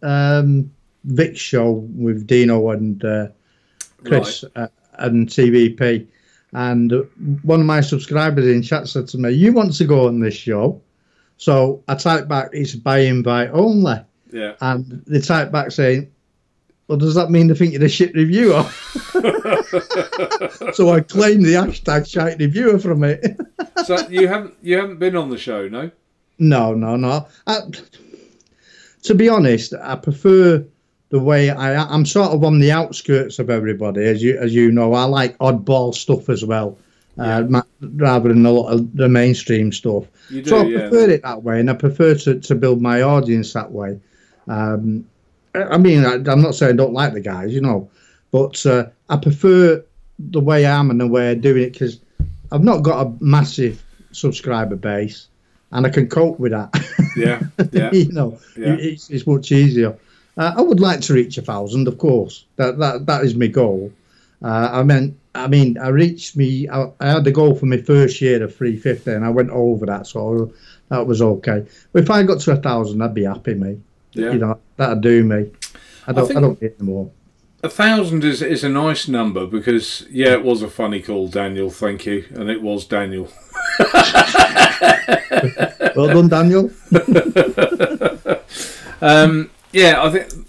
Vic's show with Dino and Chris and TVP. And one of my subscribers in chat said to me, you want to go on this show? So I typed back, it's by invite only. Yeah. And they typed back saying, well, does that mean they think you're a shit reviewer? So I claimed the hashtag shite reviewer from it. So you haven't been on the show, no? No. To be honest, I prefer the way I'm sort of on the outskirts of everybody, as you know. I like oddball stuff as well, rather than a lot of the mainstream stuff. You do, so I prefer it that way, and I prefer to build my audience that way. I mean, I'm not saying I don't like the guys, you know, but I prefer the way I am and the way I'm doing it, because I've not got a massive subscriber base, and I can cope with that. Yeah. You know, it's much easier. I would like to reach 1,000, of course. That is my goal. I mean, I had the goal for my first year of 350, and I went over that, so that was okay. But if I got to 1,000, I'd be happy, mate. Yeah. You know, that'd do me. I don't get any more. 1,000 is a nice number, because it was a funny call, Daniel. Thank you, and it was Daniel. Well done, Daniel. I think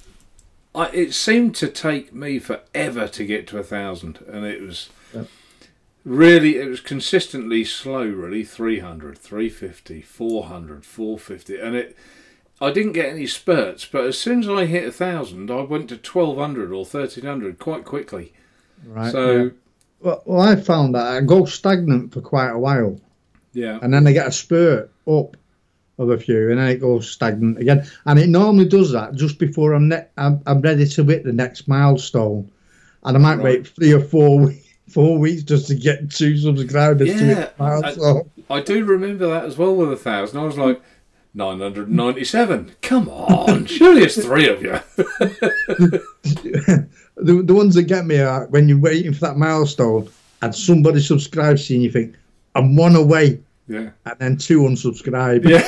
it seemed to take me forever to get to 1,000, and it was it was consistently slow, really. 300, 350, 400, 450, and I didn't get any spurts, but as soon as I hit 1,000, I went to 1,200 or 1,300 quite quickly. Right. So, well, I found that I go stagnant for quite a while. Yeah. And then I get a spurt up of a few, and then it goes stagnant again. And it normally does that just before I'm ready to hit the next milestone, and I might wait 3 or 4 weeks just to get 2 subscribers to hit the milestone. I do remember that as well with 1,000. I was like, 997. Come on, surely it's 3 of you. The ones that get me are when you're waiting for that milestone and somebody subscribes to you and you think, I'm 1 away. Yeah. And then 2 unsubscribe. Yeah.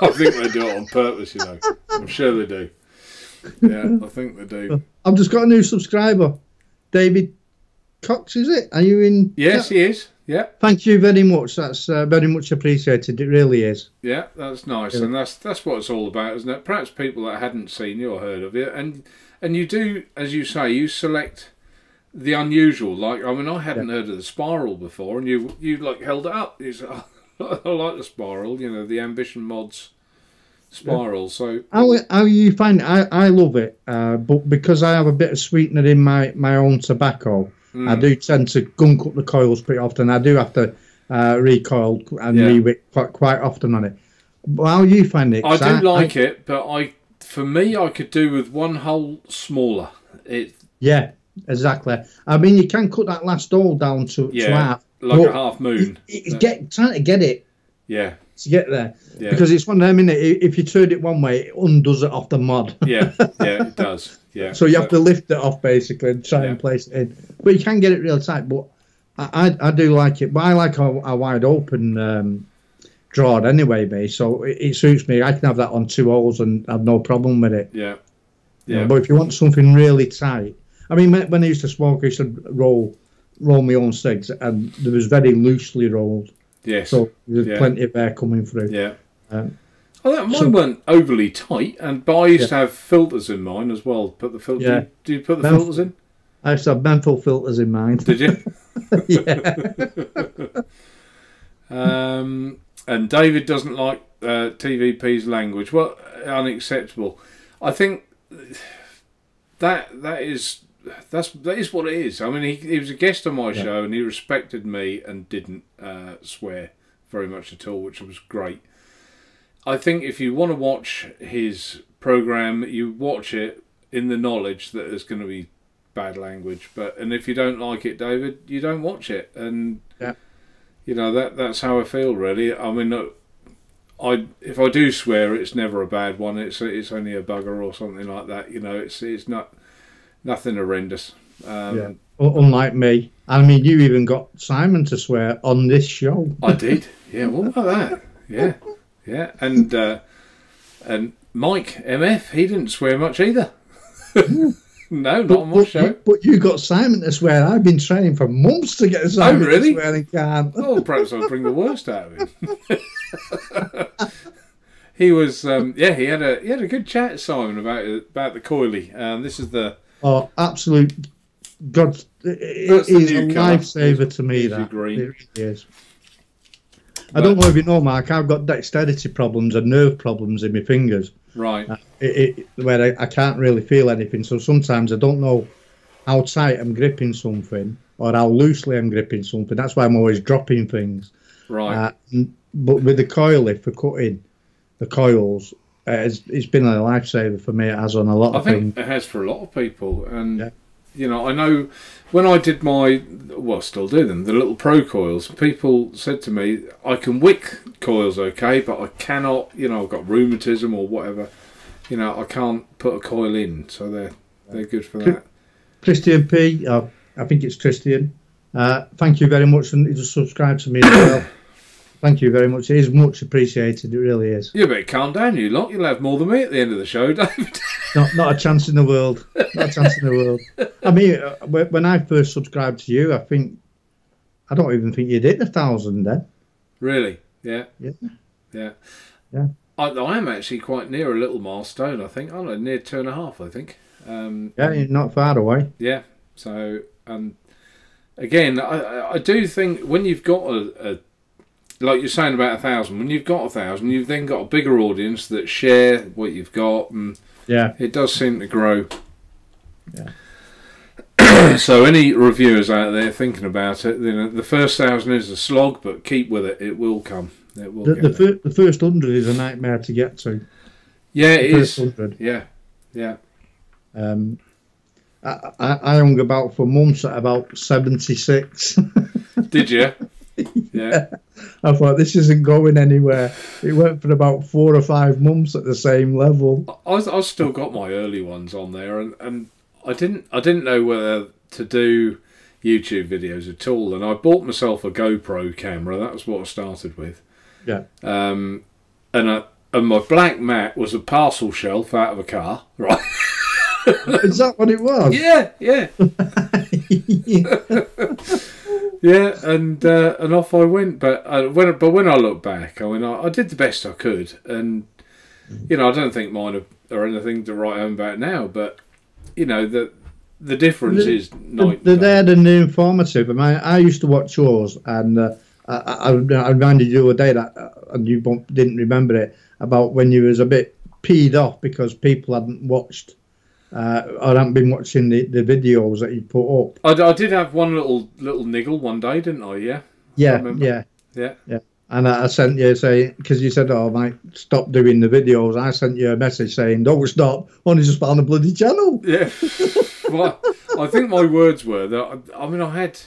I think they do it on purpose, you know. I'm sure they do. Yeah, I think they do. I've just got a new subscriber. David Cox, is it? Are you in? Yes, he is. Yeah. Thank you very much. That's very much appreciated. It really is. Yeah, that's nice, and that's what it's all about, isn't it? Perhaps people that hadn't seen you or heard of you, and you do, as you say, you select the unusual. Like, I mean, I hadn't heard of the spiral before, and you like held it up. You said, oh, I like the spiral. You know, the Ambition Mods spiral. So how you find it? I love it, but because I have a bit of sweetener in my own tobacco. I do tend to gunk up the coils pretty often. I do have to recoil and re-wick quite often on it. But how you find it? I do like it, but for me, I could do with 1 hole smaller. Yeah, exactly. I mean, you can cut that last hole down to half. Like a half moon. Trying to get it. Yeah. To get there. Yeah. Because it's one of them, innit? If you turn it one way, it undoes it off the mod. Yeah, it does. Yeah. So you have to lift it off, basically, and try and place it in. But you can get it real tight. But I do like it. But I like a wide open drawer anyway, me. So it suits me. I can have that on 2 holes and have no problem with it. Yeah. Yeah. You know, but if you want something really tight, I mean, when I used to smoke, I used to roll my own cigs, and they was very loosely rolled. Yes. So there's plenty of air coming through. Yeah. Mine weren't overly tight, but I used to have filters in mine as well. Put the filter. Yeah. Do you put the filters in? I used to have menthol filters in mine. Did you? Yeah. And David doesn't like TVP's language. Well, unacceptable. I think that is what it is. I mean, he was a guest on my show, and he respected me and didn't swear very much at all, which was great. I think if you want to watch his program, you watch it in the knowledge that there's going to be bad language. And if you don't like it, David, you don't watch it. And you know, that's how I feel, really. I mean, if I do swear, it's never a bad one. It's only a bugger or something like that. You know, it's not nothing horrendous. Unlike me. I mean, you even got Simon to swear on this show. I did. Yeah. What about that? Yeah. Yeah. And Mike MF, he didn't swear much either. No, not on my show. But you got Simon to swear. I've been training for months to get Simon to swear and can't. Oh, perhaps I'll bring the worst out of him. He was, he had a good chat, Simon, about the coily. This is the absolute God. It is a lifesaver to me. That it really is. I don't know if you know, Mark. I've got dexterity problems and nerve problems in my fingers. Right. Where I can't really feel anything. So sometimes I don't know how tight I'm gripping something or how loosely I'm gripping something. That's why I'm always dropping things. Right. But with the coily for cutting the coils, it's been a lifesaver for me. It has on a lot of things. I think it has for a lot of people. And, you know, I know when I did still do them, the little pro coils, people said to me, I can wick coils okay, but I cannot, you know, I've got rheumatism or whatever, you know, I can't put a coil in, so they're good for that. Christian P, I think it's Christian, thank you very much, and you just subscribe to me as well. Thank you very much. It is much appreciated. It really is. You better calm down, you lot. You'll have more than me at the end of the show, David. Not a chance in the world. Not a chance in the world. I mean, when I first subscribed to you, I don't even think you'd hit 1,000 then. Really? Yeah. I am actually quite near a little milestone, I think. I'm near 2.5, I think. You're not far away. Yeah. So, again, I do think when you've got a like you're saying about 1,000, when you've got 1,000, you've then got a bigger audience that share what you've got, and it does seem to grow. Yeah. So any reviewers out there thinking about it, you know, the first 1,000 is a slog, but keep with it. It will come. It will. The first 100 is a nightmare to get to. Yeah, it is. 100. Yeah. I hung about for months at about 76. Did you? Yeah. I thought this isn't going anywhere. It went for about 4 or 5 months at the same level. I've still got my early ones on there, and I didn't know whether to do YouTube videos at all, and I bought myself a GoPro camera. That was what I started with. Yeah. And my black mat was a parcel shelf out of a car, right? Is that what it was? Yeah. Yeah, and off I went. But when I look back, I mean, I did the best I could, and you know, I don't think mine are anything to write home about now. But you know, the difference is night. They're there and they're informative. I mean, I used to watch yours, and I reminded you the other day that, and you didn't remember it, about when you was a bit peed off because people hadn't watched. I haven't been watching the videos that you put up. I did have one little niggle one day, didn't I? Yeah. Yeah. And I sent you saying, because you said, "Oh, Mike, stop doing the videos." I sent you a message saying, "Don't stop. Only just found a bloody channel." Yeah. Well, I think my words were that. I mean, I had.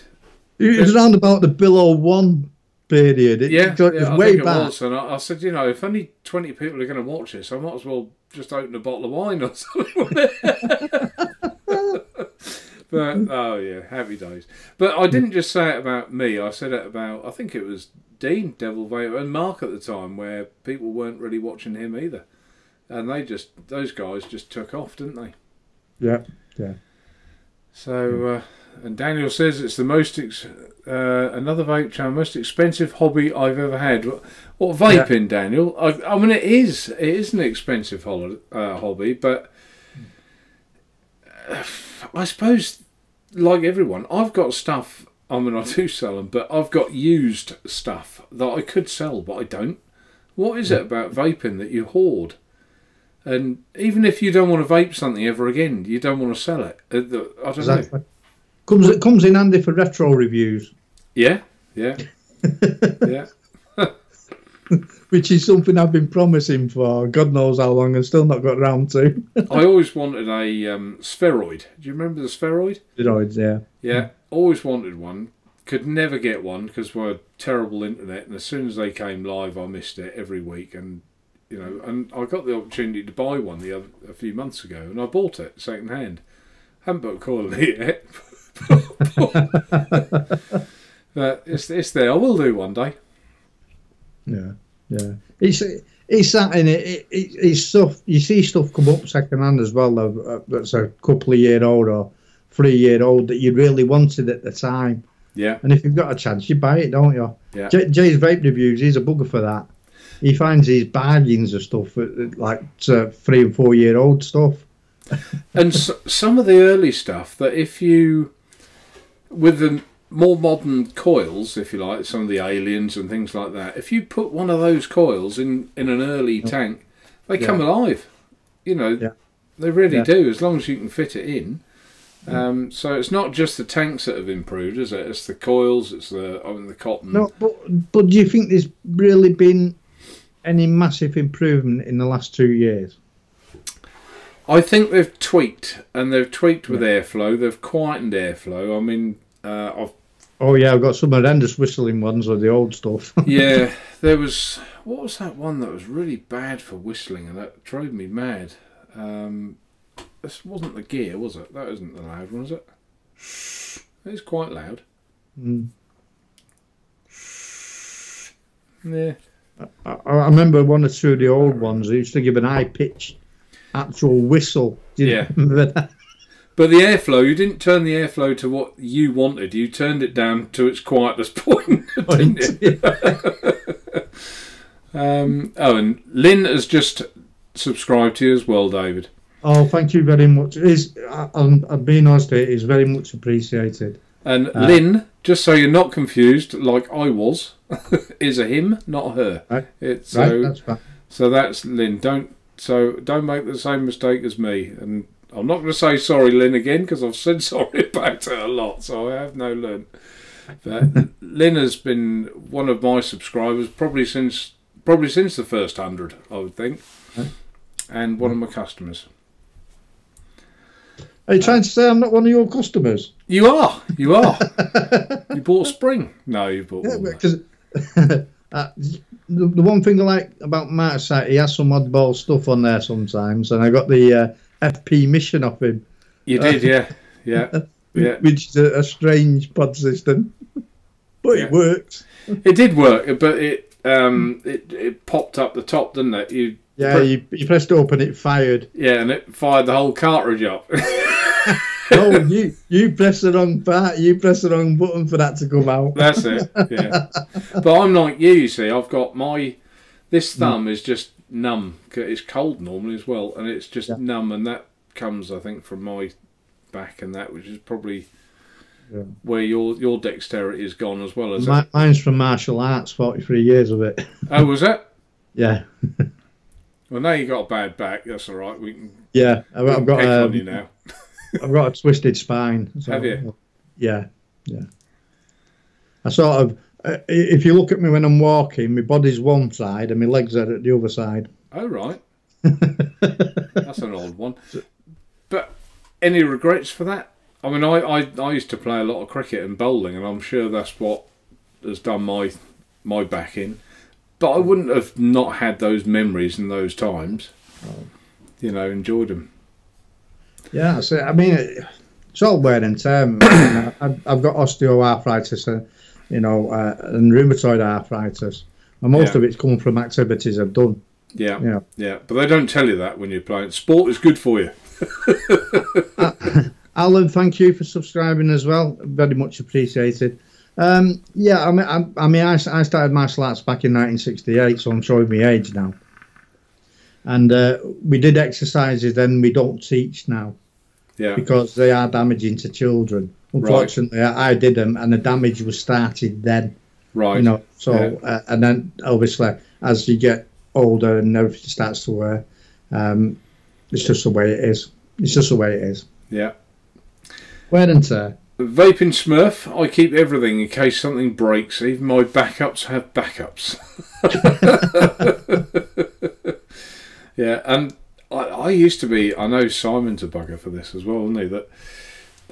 It was around about the below 1 period. It was way back. It was, and I said, you know, if only 20 people are going to watch this, I might as well just open a bottle of wine or something. But oh yeah, happy days. But I didn't just say it about me. I said it about, I think it was Dean, Devil Vape, and Mark at the time, where people weren't really watching him either, and those guys just took off, didn't they? Yeah, yeah. So, and Daniel says it's the another vape channel, most expensive hobby I've ever had. What vaping, yeah. Daniel? I mean, it is an expensive hobby, but I suppose, like everyone, I've got stuff. I mean, I do sell them, but I've got used stuff that I could sell, but I don't. What is it about vaping that you hoard? And even if you don't want to vape something ever again, you don't want to sell it. I don't know. Comes in handy for retro reviews. Yeah, yeah, yeah. Which is something I've been promising for God knows how long and still not got round to. I always wanted a spheroid. Do you remember the spheroid? Spheroids, yeah. Yeah, always wanted one. Could never get one because we had terrible internet. And as soon as they came live, I missed it every week. And and I got the opportunity to buy one a few months ago, and I bought it second hand. Haven't put a coil in it yet, but it's there. I will do one day. Yeah, yeah. It's that in it. It's stuff you see stuff come up second hand as well. That's a couple of year old or 3 year old that you really wanted at the time. Yeah. And if you've got a chance, you buy it, don't you? Yeah. Jay's Vape Reviews, he's a bugger for that. He finds these bargains of stuff, like 3 and 4 year old stuff. And some of the early stuff that if you, with the more modern coils, if you like, some of the aliens and things like that, if you put one of those coils in an early tank, they come alive. They really do, as long as you can fit it in. So it's not just the tanks that have improved, is it? It's the coils, it's the cotton. No, but do you think there's really been any massive improvement in the last 2 years? I think they've tweaked, and they've tweaked with airflow. They've quietened airflow. I mean, I've got some horrendous whistling ones of the old stuff. Yeah, there was, what was that one that was really bad for whistling, and that drove me mad? This wasn't the gear, was it? That isn't the loud one, is it? It's quite loud. Yeah. I remember one or two of the old ones. They used to give an high pitch actual whistle. Yeah. Remember that? But the airflow, you didn't turn the airflow to what you wanted. You turned it down to its quietest point, didn't you? And Lynn has just subscribed to you as well, David. Oh, thank you very much. I'm being honest, it is very much appreciated. And Lynn, just so you're not confused, like I was, is a him, not a her. Right. That's fine. So that's Lynn. Don't make the same mistake as me. And I'm not going to say sorry, Lynn, again, because I've said sorry about it a lot, so I have no learn. But Lynn has been one of my subscribers probably since the first 100, I would think, and one of my customers. Are you trying to say I'm not one of your customers? You are. You bought Spring. No, you bought. Yeah, because the one thing I like about Mark's site, he has some oddball stuff on there sometimes, and I got the FP mission off him. You did, yeah. Which is a strange pod system, but it works. It did work, but it popped up the top, didn't it? You pressed open, it fired. Yeah, and it fired the whole cartridge up. No, you pressed the wrong part. You pressed the wrong button for that to come out. That's it. Yeah, but I'm like you see. I've got this thumb is just numb. It's cold normally as well, and it's just numb, and that comes, I think, from my back and that, which is probably where your dexterity is gone as well. As mine's from martial arts. 43 years of it. Oh, was it? Yeah. Well, now you got a bad back. That's all right. We can. Yeah, I've got on you now. I've got a twisted spine. So, have you? Yeah. I sort of, if you look at me when I'm walking, my body's one side and my legs are at the other side. Oh, right. That's an old one. But any regrets for that? I mean, I used to play a lot of cricket and bowling, and I'm sure that's what has done my back in. But I wouldn't have not had those memories in those times. Enjoyed them. Yeah, so I mean, it's all wear and tear. I've got osteoarthritis, and rheumatoid arthritis, and most of it's come from activities I've done. Yeah, yeah, but they don't tell you that when you're playing. Sport is good for you. Alan, thank you for subscribing as well. Very much appreciated. Yeah, I started martial arts back in 1968, so I'm showing my age now. And we did exercises then we don't teach now. Yeah. Because they are damaging to children. Unfortunately, I did them, and the damage was started then. Right. So and then obviously as you get older and everything starts to wear, it's just the way it is. It's just the way it is. Yeah. Wear and tear. Vaping Smurf, I keep everything in case something breaks. Even my backups have backups. Yeah, and I used to be, I know Simon's a bugger for this as well, isn't he? That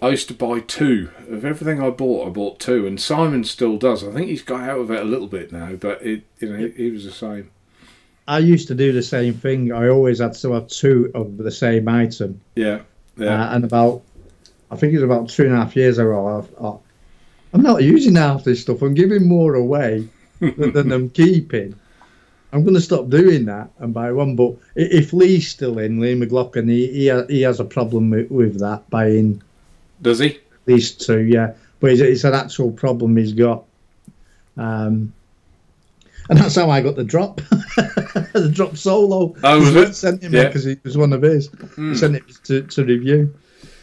I used to buy two. Of everything I bought two, and Simon still does. I think he's got out of it a little bit now, but he was the same. I used to do the same thing. I always had to have two of the same item. Yeah, yeah. And I think it was about 2.5 years ago, I'm not using half this stuff. I'm giving more away than I'm keeping. I'm going to stop doing that and buy one. But if Lee's still in, Lee McLaughlin, he has a problem with that, buying. Does he? At least two, yeah. But it's an actual problem he's got. And that's how I got the drop. The drop solo. Oh, was it? Sent him because it was one of his. He sent it to review.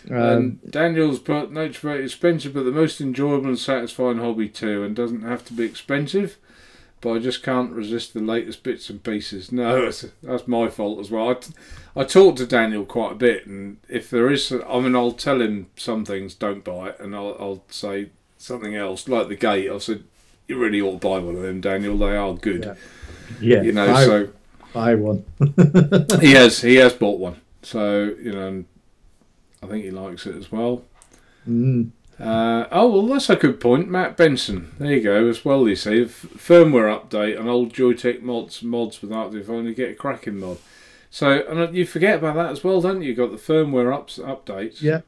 Daniel's put nature Vape is expensive, but the most enjoyable and satisfying hobby too, and doesn't have to be expensive. But I just can't resist the latest bits and pieces. No, that's my fault as well. I talk to Daniel quite a bit, and if there is, I'll tell him some things don't buy it, and I'll say something else like the gate. I said you really ought to buy one of them, Daniel. They are good. Yeah, buy one. he has bought one, so and I think he likes it as well. Well, that's a good point. Matt Benson, there you go, as well. You see, firmware update and old Joytech mods with Active only get a cracking mod. So, and you forget about that as well, don't you? You've got the firmware updates. Yeah,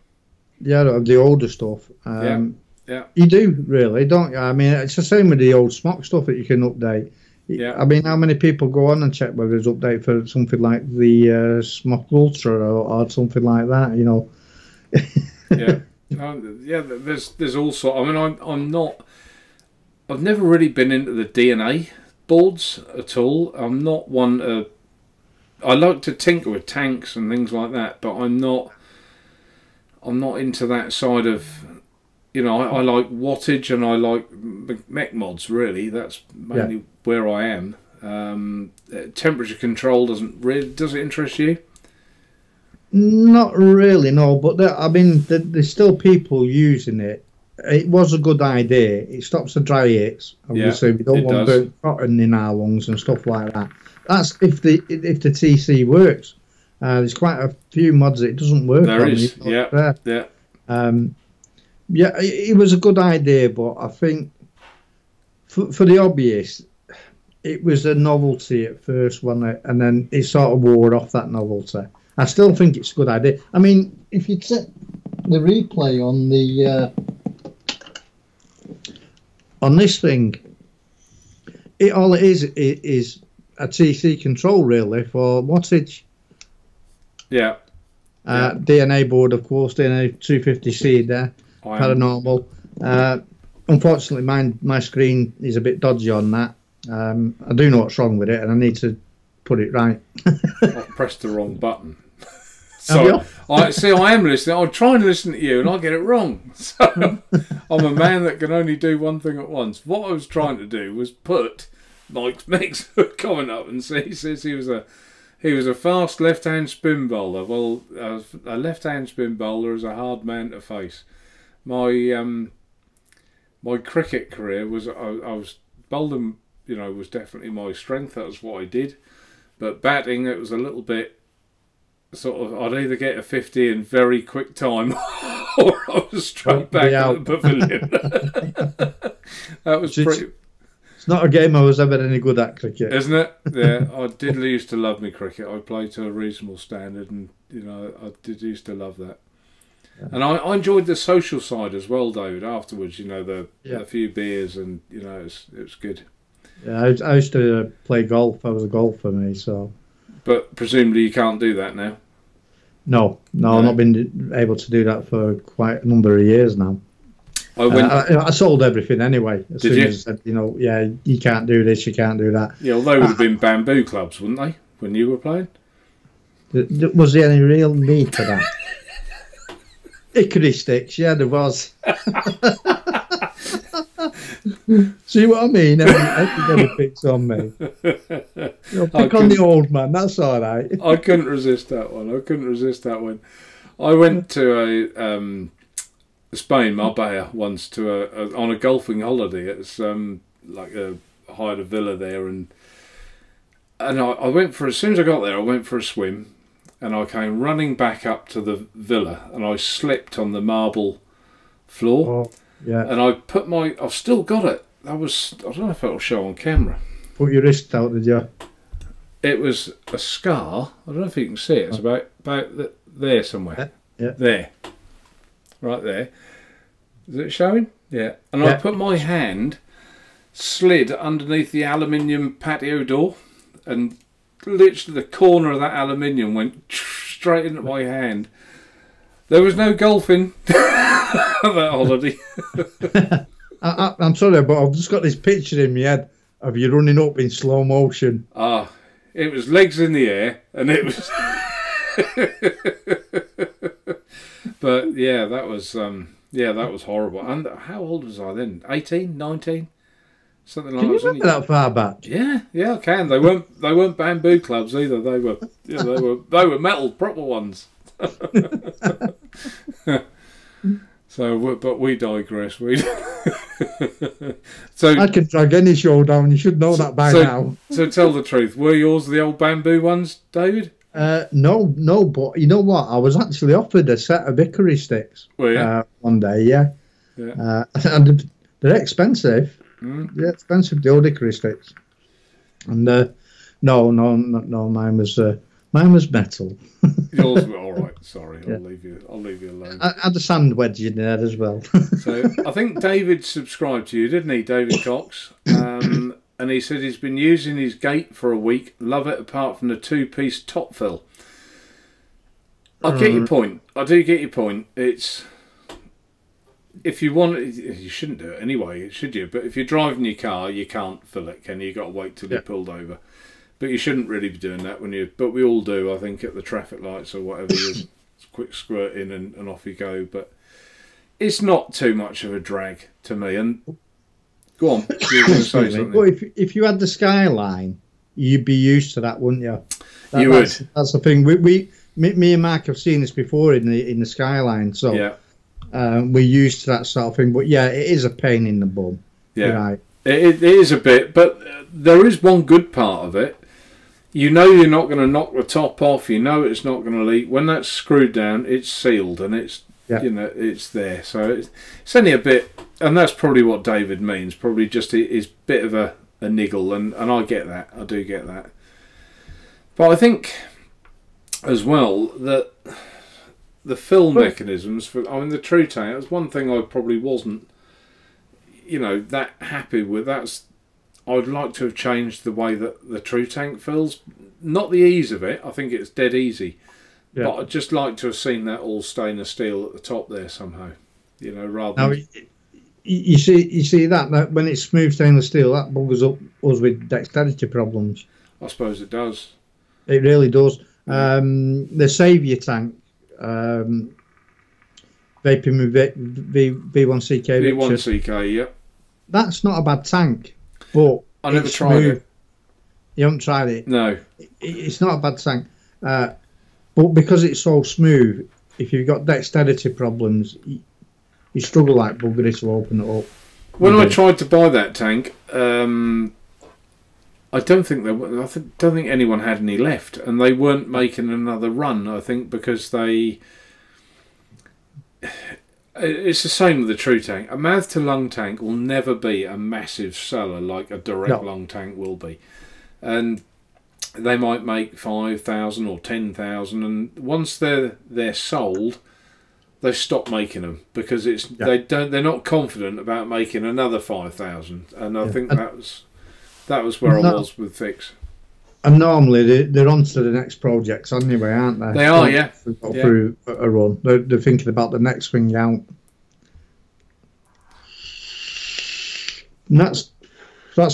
the older stuff. Yeah, you do really, don't you? I mean, it's the same with the old smock stuff that you can update. Yeah, I mean, how many people go on and check whether it's update for something like the Smock Ultra or something like that? Yeah. There's also. I mean, I've never really been into the DNA boards at all. I'm not one. I like to tinker with tanks and things like that, but I'm not into that side of. I like wattage and I like mech mods. Really, that's mainly where I am. Temperature control does it interest you? Not really, no. But there's still people using it. It was a good idea. It stops the dry hits. Obviously, we don't want burnt cotton in our lungs and stuff like that. That's if the TC works. There's quite a few mods that it doesn't work. There is, yeah. It was a good idea, but I think for the hobbyists, it was a novelty at first, wasn't it? And then it sort of wore off, that novelty. I still think it's a good idea. I mean, if you set the replay on the on this thing, all it is a TC control really for wattage. Yeah. DNA board, of course, DNA 250C there, paranormal. Unfortunately, my screen is a bit dodgy on that. I do know what's wrong with it, and I need to put it right. I pressed the wrong button. So I am listening. I'm trying to listen to you, and I get it wrong. So I'm a man that can only do one thing at once. What I was trying to do was put Mike's comment up, and he says he was a fast left-hand spin bowler. Well, a left-hand spin bowler is a hard man to face. My cricket career was I was bowling. Was definitely my strength. That was what I did. But batting, it was a little bit sort of. I'd either get a 50 in very quick time, or I was straight back to the pavilion. That was pretty. It's not a game I was ever any good at, cricket, isn't it? Yeah, I did used to love me cricket. I played to a reasonable standard, and I did used to love that. And I enjoyed the social side as well, David. Afterwards, you know, the a few beers, and you know, it was good. Yeah, I used to play golf. I was a golfer, me. So, but presumably you can't do that now. No, I've not been able to do that for quite a number of years now. I sold everything anyway. As soon as I said, you know, yeah, you can't do this, you can't do that. Yeah, well, they would have been bamboo clubs, wouldn't they, when you were playing? Was there any real need for that? Hickory sticks, yeah, there was. See what I mean? Everybody picks on me. You know, pick on the old man, that's all right. I couldn't resist that one. I went to Spain, Marbella, once on a golfing holiday. It's like I hired a villa there, and I went as soon as I got there, I went for a swim, and I came running back up to the villa, and I slipped on the marble floor. Oh, yeah. And I've still got it. I don't know if it'll show on camera. Put your wrist out, did you? It was a scar. I don't know if you can see it. It's about there somewhere. Yeah. There. Right there. Is it showing? Yeah. And I put my hand, slid underneath the aluminium patio door, and literally the corner of that aluminium went straight into my hand. There was no golfing that holiday. I'm sorry, but I've just got this picture in my head of you running up in slow motion. It was legs in the air, and it was. But yeah, that was horrible. And how old was I then? 18, 19, something like that. Can you remember that far back? Yeah, I can. They weren't bamboo clubs either. They were metal, proper ones. So, but we digress. So I can drag any show down. You should know that by now. So tell the truth. Were yours the old bamboo ones, David? No. But you know what? I was actually offered a set of hickory sticks. One day, yeah. And they're expensive. They're expensive, the old hickory sticks. And no, mine was metal. Yours were all right. Sorry, I'll leave you alone. I had a sand wedge in there as well. So I think David subscribed to you, didn't he, David Cox? And he said he's been using his gate for a week. Love it, apart from the 2-piece top fill. I get your point. I do get your point. It's if you want, you shouldn't do it anyway, should you? But if you're driving your car, you can't fill it, can you? You've got to wait till you're pulled over. But you shouldn't really be doing that but we all do, I think, at the traffic lights or whatever. It's quick squirt in and off you go. But it's not too much of a drag to me. And go on, you were going to say something. Well, if you had the Skyline, you'd be used to that, wouldn't you? You would. That's the thing. Me and Mark have seen this before in the Skyline, so yeah. We're used to that sort of thing. But yeah, it is a pain in the bum. Yeah, right. It is a bit, but there is one good part of it. You know you're not going to knock the top off. You know it's not going to leak. When that's screwed down, it's sealed and it's it's there. So it's only a bit, and that's probably what David means. Probably just his bit of a niggle, and I get that. I do get that. But I think as well that the fill mechanisms for the true tank. That's one thing I probably wasn't, that happy with. I'd like to have changed the way that the true tank fills. Not the ease of it. I think it's dead easy. Yeah. But I'd just like to have seen that all stainless steel at the top there somehow. Rather than... Now, you see that when it's smooth stainless steel, that buggers up us with dexterity problems. I suppose it does. It really does. The Saviour tank, Vaping with V1CK. V1CK, yeah. That's not a bad tank. But I never tried it. You haven't tried it? No. It's not a bad tank. But because it's so smooth, if you've got dexterity problems, you struggle like buggery to open it up. When I tried to buy that tank, I don't think anyone had any left, and they weren't making another run. I think because it's the same with the true tank. A mouth to lung tank will never be a massive seller like a direct lung tank will be, and they might make 5,000 or 10,000, and once they're sold, they've stopped making them because they're not confident about making another 5,000, and I think that was where I was with Fix. And normally they're on to the next projects anyway, aren't they? They are, yeah. Through a run, they're thinking about the next thing out. And that's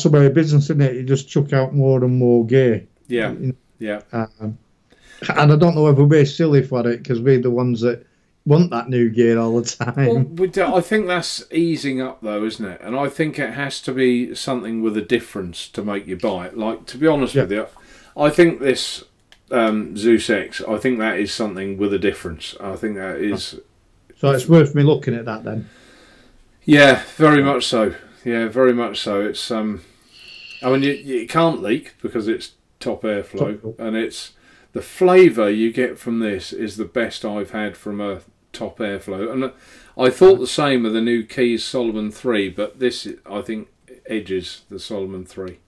the way of business, isn't it? You just chuck out more and more gear. Yeah, and I don't know whether we're silly for it because we're the ones that want that new gear all the time. Well, I think that's easing up though, isn't it? And I think it has to be something with a difference to make you buy it. Like, to be honest with you, I think this Zeus X, I think that is something with a difference. I think that is... So it's worth me looking at that then? Yeah, very much so. Yeah, very much so. It's I mean, you can't leak because it's top airflow, and it's the flavour you get from this is the best I've had from a top airflow. And I thought the same with the new Keys Solomon 3, but this I think edges the Solomon 3.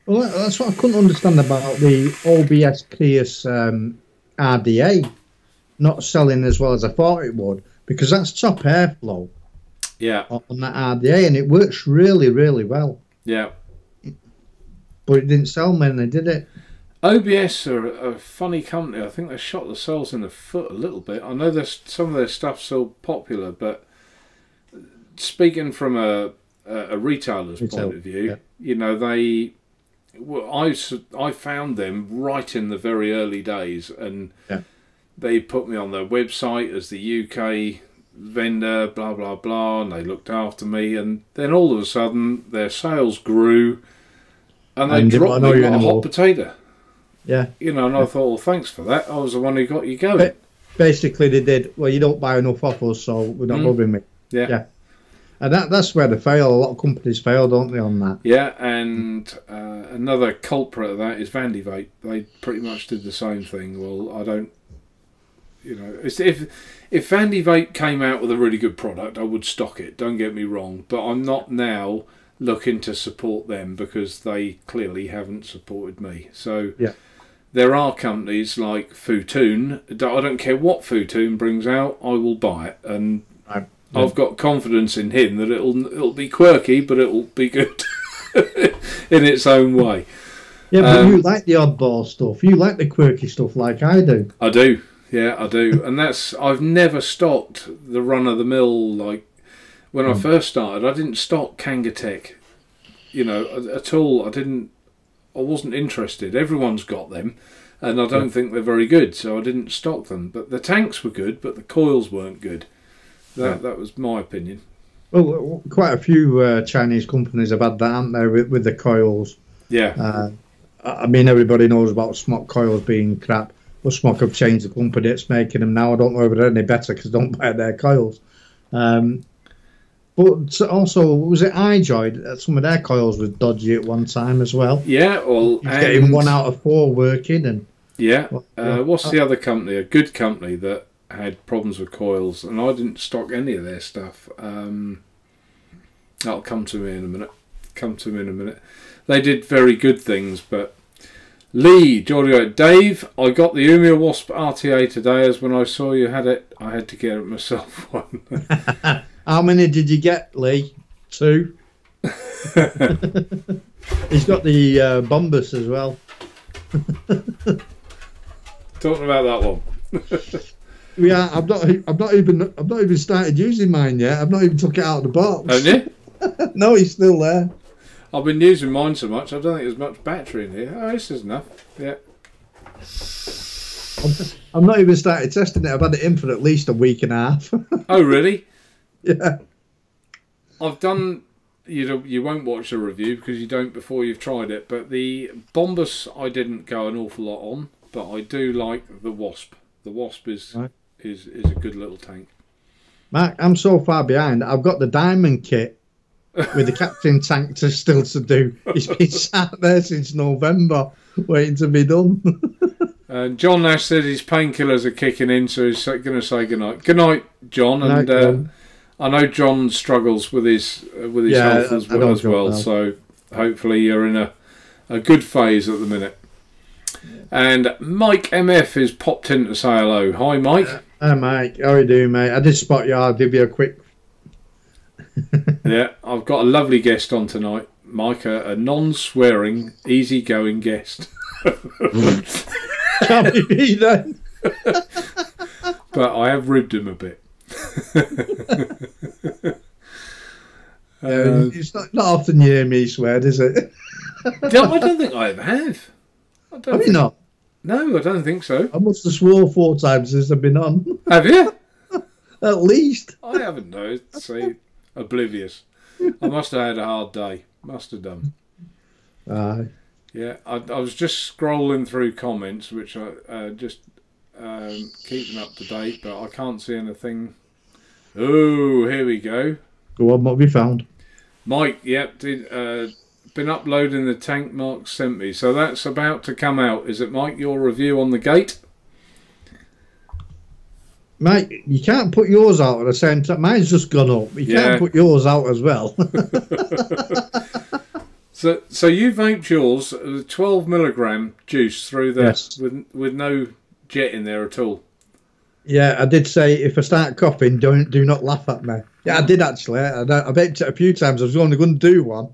Well, that's what I couldn't understand about the OBS Prius RDA not selling as well as I thought it would, because that's top airflow. Yeah. On that RDA, and it works really, really well. Yeah. But it didn't sell many, did it? OBS are a funny company. I think they shot themselves in the foot a little bit. I know some of their stuff's still popular, but speaking from a retailer's point of view, you know, I found them right in the very early days, and they put me on their website as the UK vendor, blah blah blah, and they looked after me, and then all of a sudden their sales grew and they dropped me like a hot potato. Yeah, you know, and I thought, well, thanks for that. I was the one who got you going. Basically, they did. Well, you don't buy enough off us, so we're not bothering me. Yeah, and that's where they fail. A lot of companies fail, don't they, on that? Yeah, and another culprit of that is Vape. They pretty much did the same thing. Well, I don't. You know, if Vape came out with a really good product, I would stock it. Don't get me wrong, but I'm not now looking to support them because they clearly haven't supported me. So there are companies like Futoon. I don't care what Futoon brings out, I will buy it, and I've got confidence in him that it'll be quirky, but it'll be good in its own way. Yeah, but you like the oddball stuff. You like the quirky stuff, like I do. I do. Yeah, I do, and I've never stocked the run-of-the-mill. Like when I first started, I didn't stock Kangatech, you know, at all. I wasn't interested. Everyone's got them, and I don't think they're very good, so I didn't stock them. But the tanks were good, but the coils weren't good. That was my opinion. Well, quite a few Chinese companies have had that, haven't they, with the coils? Yeah. I mean, everybody knows about Smok coils being crap. Well, Smok have changed the company that's making them now. I don't know if they're any better because I don't buy their coils. But also, was it iJoy? Some of their coils was dodgy at one time as well. Yeah, well, getting 1 out of 4 working, and what's the other company? A good company that had problems with coils, and I didn't stock any of their stuff. That'll come to me in a minute. They did very good things, but. Lee, Dave, I got the Umia Wasp RTA today, as when I saw you had it, I had to get it myself one. How many did you get, Lee? 2? He's got the Bombus as well. Talking about that one. Yeah, I've not even started using mine yet. I've not even took it out of the box. Haven't you? No, he's still there. I've been using mine so much, I don't think there's much battery in here. Oh, this is enough. Yeah. I've not even started testing it. I've had it in for at least a week and a half. Oh, really? Yeah. I've done... You won't watch the review because you don't before you've tried it, but the Bombus I didn't go an awful lot on, but I do like the Wasp. The Wasp is a good little tank. Mark, I'm so far behind. I've got the Diamond kit with the captain tank still to do. It's been sat there since November waiting to be done. John Nash said his painkillers are kicking in, so he's going to say goodnight. Good night, John. Good night, and I know John struggles with his health as well, so hopefully you're in a good phase at the minute. And Mike MF is popped in to say hello. Hi, Mike. Hi, Mike. How are you doing, mate? I did spot you. I'll give you a quick. Yeah, I've got a lovely guest on tonight, Mike, a non-swearing, easy-going guest. Can't be me then. But I have ribbed him a bit. It's not often you hear me swear, is it? I don't think I ever have. Have you not? No, I don't think so. I must have swore 4 times since I've been on. Have you? At least. I haven't noticed. See, oblivious. I must have had a hard day. Must have done. Aye. Yeah, I was just scrolling through comments, which I just keep them up to date, but I can't see anything. Oh, here we go. Go on, what have you found? Mike, yep, been uploading the tank Mark sent me, so that's about to come out. Is it, Mike, your review on the gate? Mate, you can't put yours out at the same time. Mine's just gone up. You can't put yours out as well. So you vaped yours 12 milligram juice through there, yes, with no jet in there at all. Yeah, I did say if I start coughing, do not laugh at me. Yeah, I did actually. I vaped it a few times. I was only going to do one.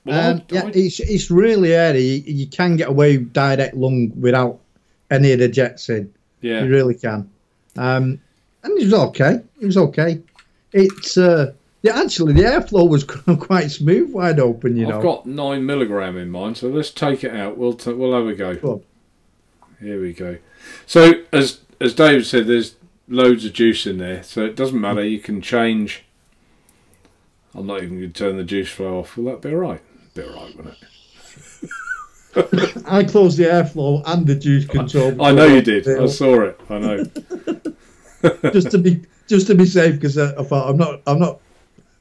Yeah, it's really airy. You can get away with direct lung without any of the jets in. Yeah, you really can. And it was okay. It was okay. It's actually the airflow was quite smooth, wide open. You know, I've got 9 milligram in mine, so let's take it out. We'll have a go. Cool. Here we go. So as David said, there's loads of juice in there, so it doesn't matter. You can change. I'm not even going to turn the juice flow off. Will that be all right? Be all right, won't it? I closed the airflow and the juice control. I know you did. I saw it. I know. just to be safe, because I thought I'm not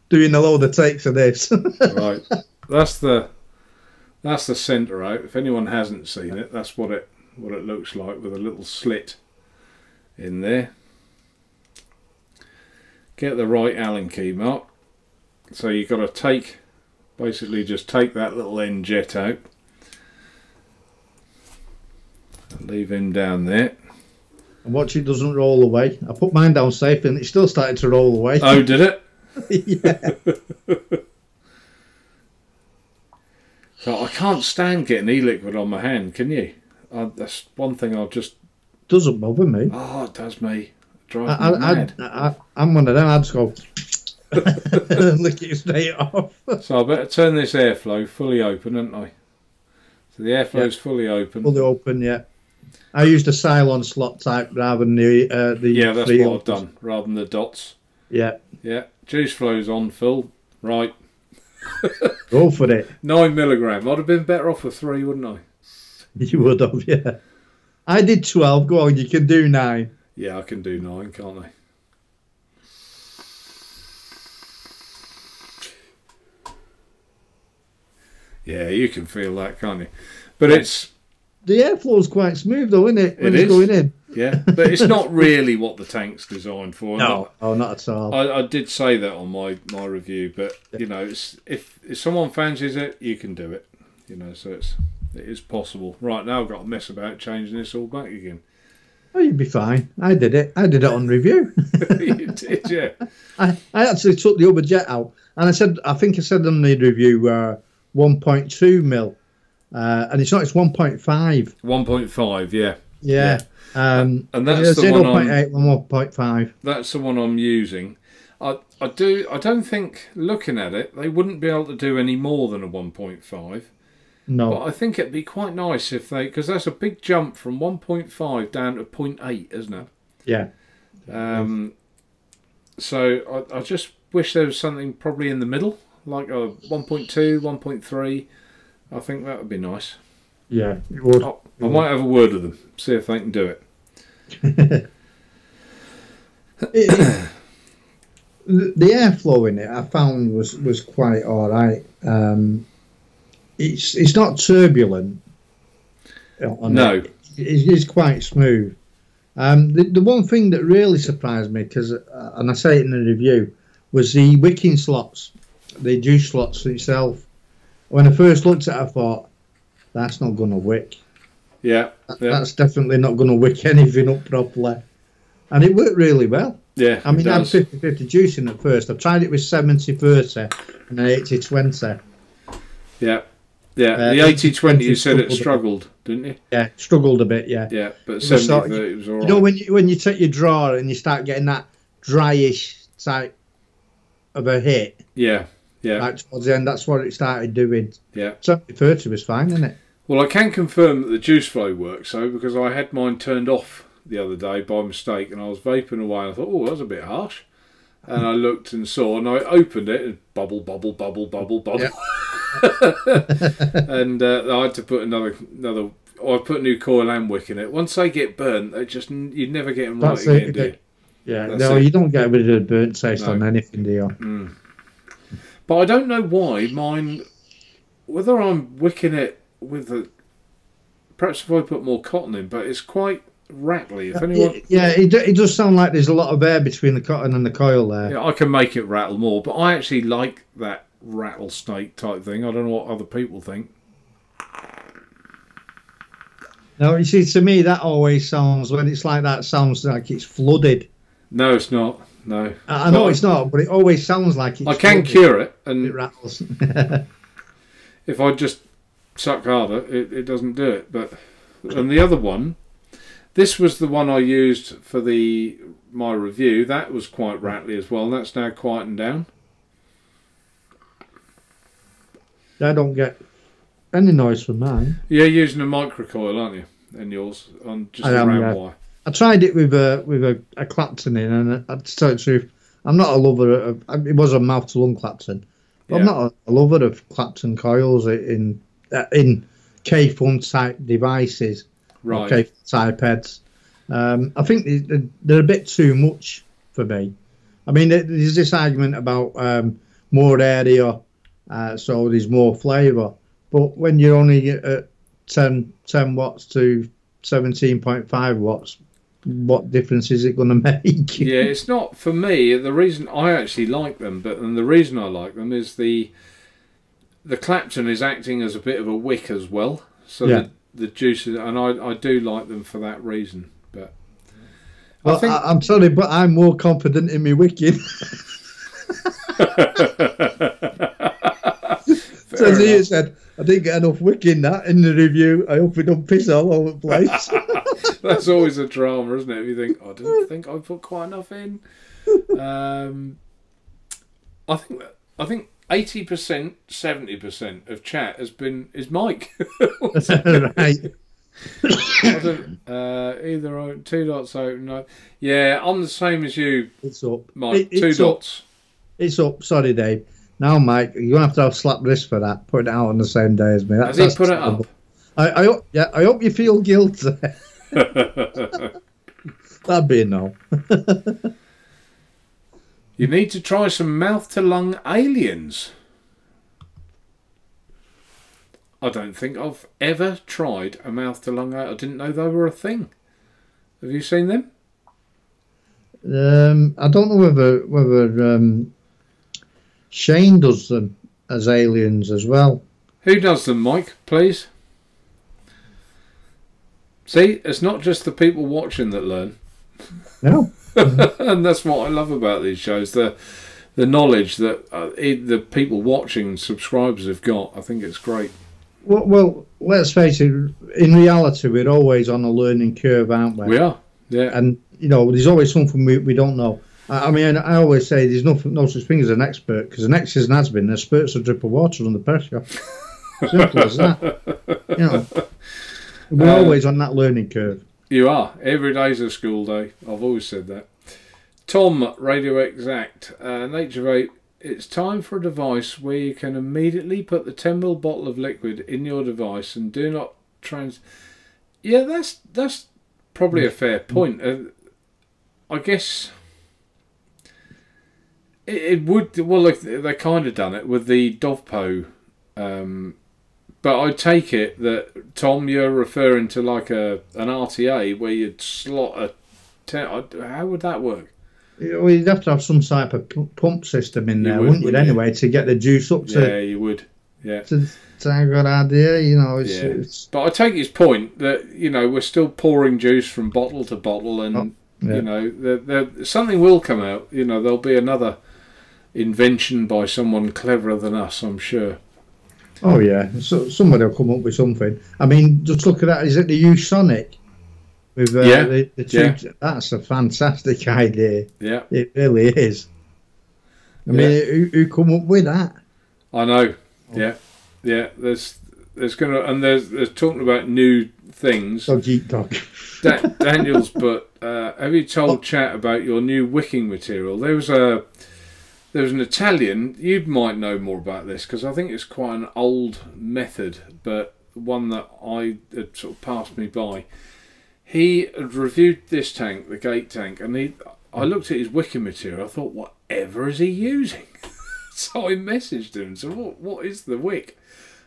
doing a load of takes of this. Right. That's the centre out. If anyone hasn't seen it, that's what it looks like, with a little slit in there. Get the right Allen key, Mark. So you've got to basically just take that little end jet out. Leave him down there. And watch it doesn't roll away. I put mine down safe and it still started to roll away. Oh, did it? Yeah. So I can't stand getting e-liquid on my hand, can you? That's one thing I'll just... Doesn't bother me. Oh, it does me. It drives me mad. I'm one of them. I'd just go... lick it straight off. So I better turn this airflow fully open, haven't I? So the airflow's fully open. Fully open, yeah. I used a Cylon slot type rather than the yeah, that's what I've done, rather than the dots. Yeah. Yeah. Juice flow's on, Phil. Right. Go for it. 9 milligram. I'd have been better off with 3, wouldn't I? You would have, yeah. I did 12. Go on, you can do 9. Yeah, I can do 9, can't I? Yeah, you can feel that, can't you? But it's... The airflow's quite smooth though, isn't it? When it's going in. Yeah, but it's not really what the tank's designed for. No, not at all. I did say that on my review, but you know, if someone fancies it, you can do it. You know, so it is possible. Right, now I've got to mess about changing this all back again. Oh, you'd be fine. I did it. I did it on review. You did, yeah. I actually took the other jet out, and I think I said on the review 1.2 mil. And it's not, it's 1.5. 1.5, yeah. Yeah. And that's the 0.8 and 1.5. That's the one I'm using. I don't think, looking at it, they wouldn't be able to do any more than a 1.5. No. But I think it'd be quite nice if they, because that's a big jump from 1.5 down to 0.8, isn't it? Yeah. So I just wish there was something probably in the middle, like a 1.2, 1.3. I think that would be nice. Yeah, it would. I might have a word with them, see if they can do it. The airflow in it, I found was quite all right. It's not turbulent. No, it's quite smooth. The one thing that really surprised me, and I say it in the review, was the wicking slots, the juice slots itself. When I first looked at it, I thought, that's not going to wick. Yeah. That's definitely not going to wick anything up properly. and it worked really well. Yeah, I mean, I had 50-50 juicing at first. I tried it with 70-30 and then 80-20. Yeah. Yeah, the 80-20 you said it struggled, didn't you? Yeah, it struggled a bit, yeah. Yeah, but 70-30 it was all right. You know, when you take your drawer and you start getting that dryish type of a hit. Yeah, yeah. Like towards the end, that's what it started doing. Yeah. 70-30 was fine, isn't it? Well, I can confirm that the juice flow works, though, because I had mine turned off the other day by mistake, and I was vaping away, and I thought, oh, that was a bit harsh. And I looked and saw, and I opened it, and bubble, bubble, bubble, bubble, bubble. Yeah. And I had to put another. I put a new coil and wick in it. Once they get burnt, you never get them right again, do you? Yeah, no, you don't get rid of the burnt taste on anything, do you? Mm. But I don't know why mine. Whether I'm wicking it with a. Perhaps if I put more cotton in, but it's quite rattly. If anyone, it does sound like there's a lot of air between the cotton and the coil there. Yeah, I can make it rattle more, but I actually like that rattlesnake type thing. I don't know what other people think. No, you see, to me that always sounds, when it's like that, sounds like it's flooded. No, it's not. No, I know it's not, but it always sounds like it's. I can cure it, and it rattles. If I just suck harder, it doesn't do it. But and the other one, this was the one I used for my review. That was quite rattly as well. And that's now quietened down. I don't get any noise from mine. You're using a microcoil, aren't you? In yours, on just a round wire. I tried it with a Clapton in, and to tell you the truth, I'm not a lover of. It was a mouth to lung Clapton. But I'm not a lover of Clapton coils in K-Fun type devices, right? K-Fun type heads. I think they're a bit too much for me. I mean, there's this argument about more area, so there's more flavour. But when you're only at 10 watts to 17.5 watts, what difference is it going to make? Yeah, it's not for me. The reason I actually like them, and the reason I like them is the Clapton is acting as a bit of a wick as well. So the juices, and I do like them for that reason. But well, I'm sorry, but I'm more confident in me wicking. So he said, I didn't get enough wicking that in the review. I hope we don't piss all over the place. That's always a drama, isn't it? If you think, I didn't think I put quite enough in. I think 80%, 70% of chat is Mike. Right. Either 2 dots open. No. Yeah, I'm the same as you. It's up, Mike. 2 dots. It's up. Sorry, Dave. Now, Mike, you're going to have slap wrist for that. Put it out on the same day as me. Has he put it up? I hope you feel guilty. That'd be a no. You need to try some mouth-to-lung aliens. I don't think I've ever tried a mouth-to-lung alien. I didn't know they were a thing. Have you seen them? I don't know whether Shane does them as aliens as well. Who does them, Mike, please? See, it's not just the people watching that learn. No. And that's what I love about these shows, the knowledge that the people watching and subscribers have got. I think it's great. Well, let's face it, in reality, we're always on a learning curve, aren't we? We are, yeah. And, there's always something we don't know. I mean, I always say there's no such thing as an expert, because an X is an has-been, an expert's a drip of water under pressure. Simple as that. We're always on that learning curve. You are. Every day's a school day. I've always said that. Tom, Radio Exact, Nature Vape. It's time for a device where you can immediately put the 10ml bottle of liquid in your device and do not Yeah, that's probably a fair point. I guess it would. Well, they kind of done it with the Dovpo. But I take it that, Tom, you're referring to like an RTA where you'd slot how would that work? Well, you'd have to have some type of pump system in there, wouldn't you, anyway, to get the juice up to... Yeah, you would. Yeah. To have a good idea, It's... But I take his point that, we're still pouring juice from bottle to bottle and... Yeah. You know, something will come out. You know, there'll be another invention by someone cleverer than us, I'm sure. Oh yeah, so somebody will come up with something. I mean, just look at that. Is it the U-Sonic with the tubes? Yeah. That's a fantastic idea. Yeah, it really is. I mean, who come up with that? I know. Yeah. There's talking about new things. Dog eat dog. Daniel's, but have you told chat about your new wicking material? There was an Italian, you might know more about this because I think it's quite an old method, but one that had sort of passed me by. He had reviewed this tank, the gate tank, and I looked at his wicking material. I thought, whatever is he using? So I messaged him and said, what is the wick?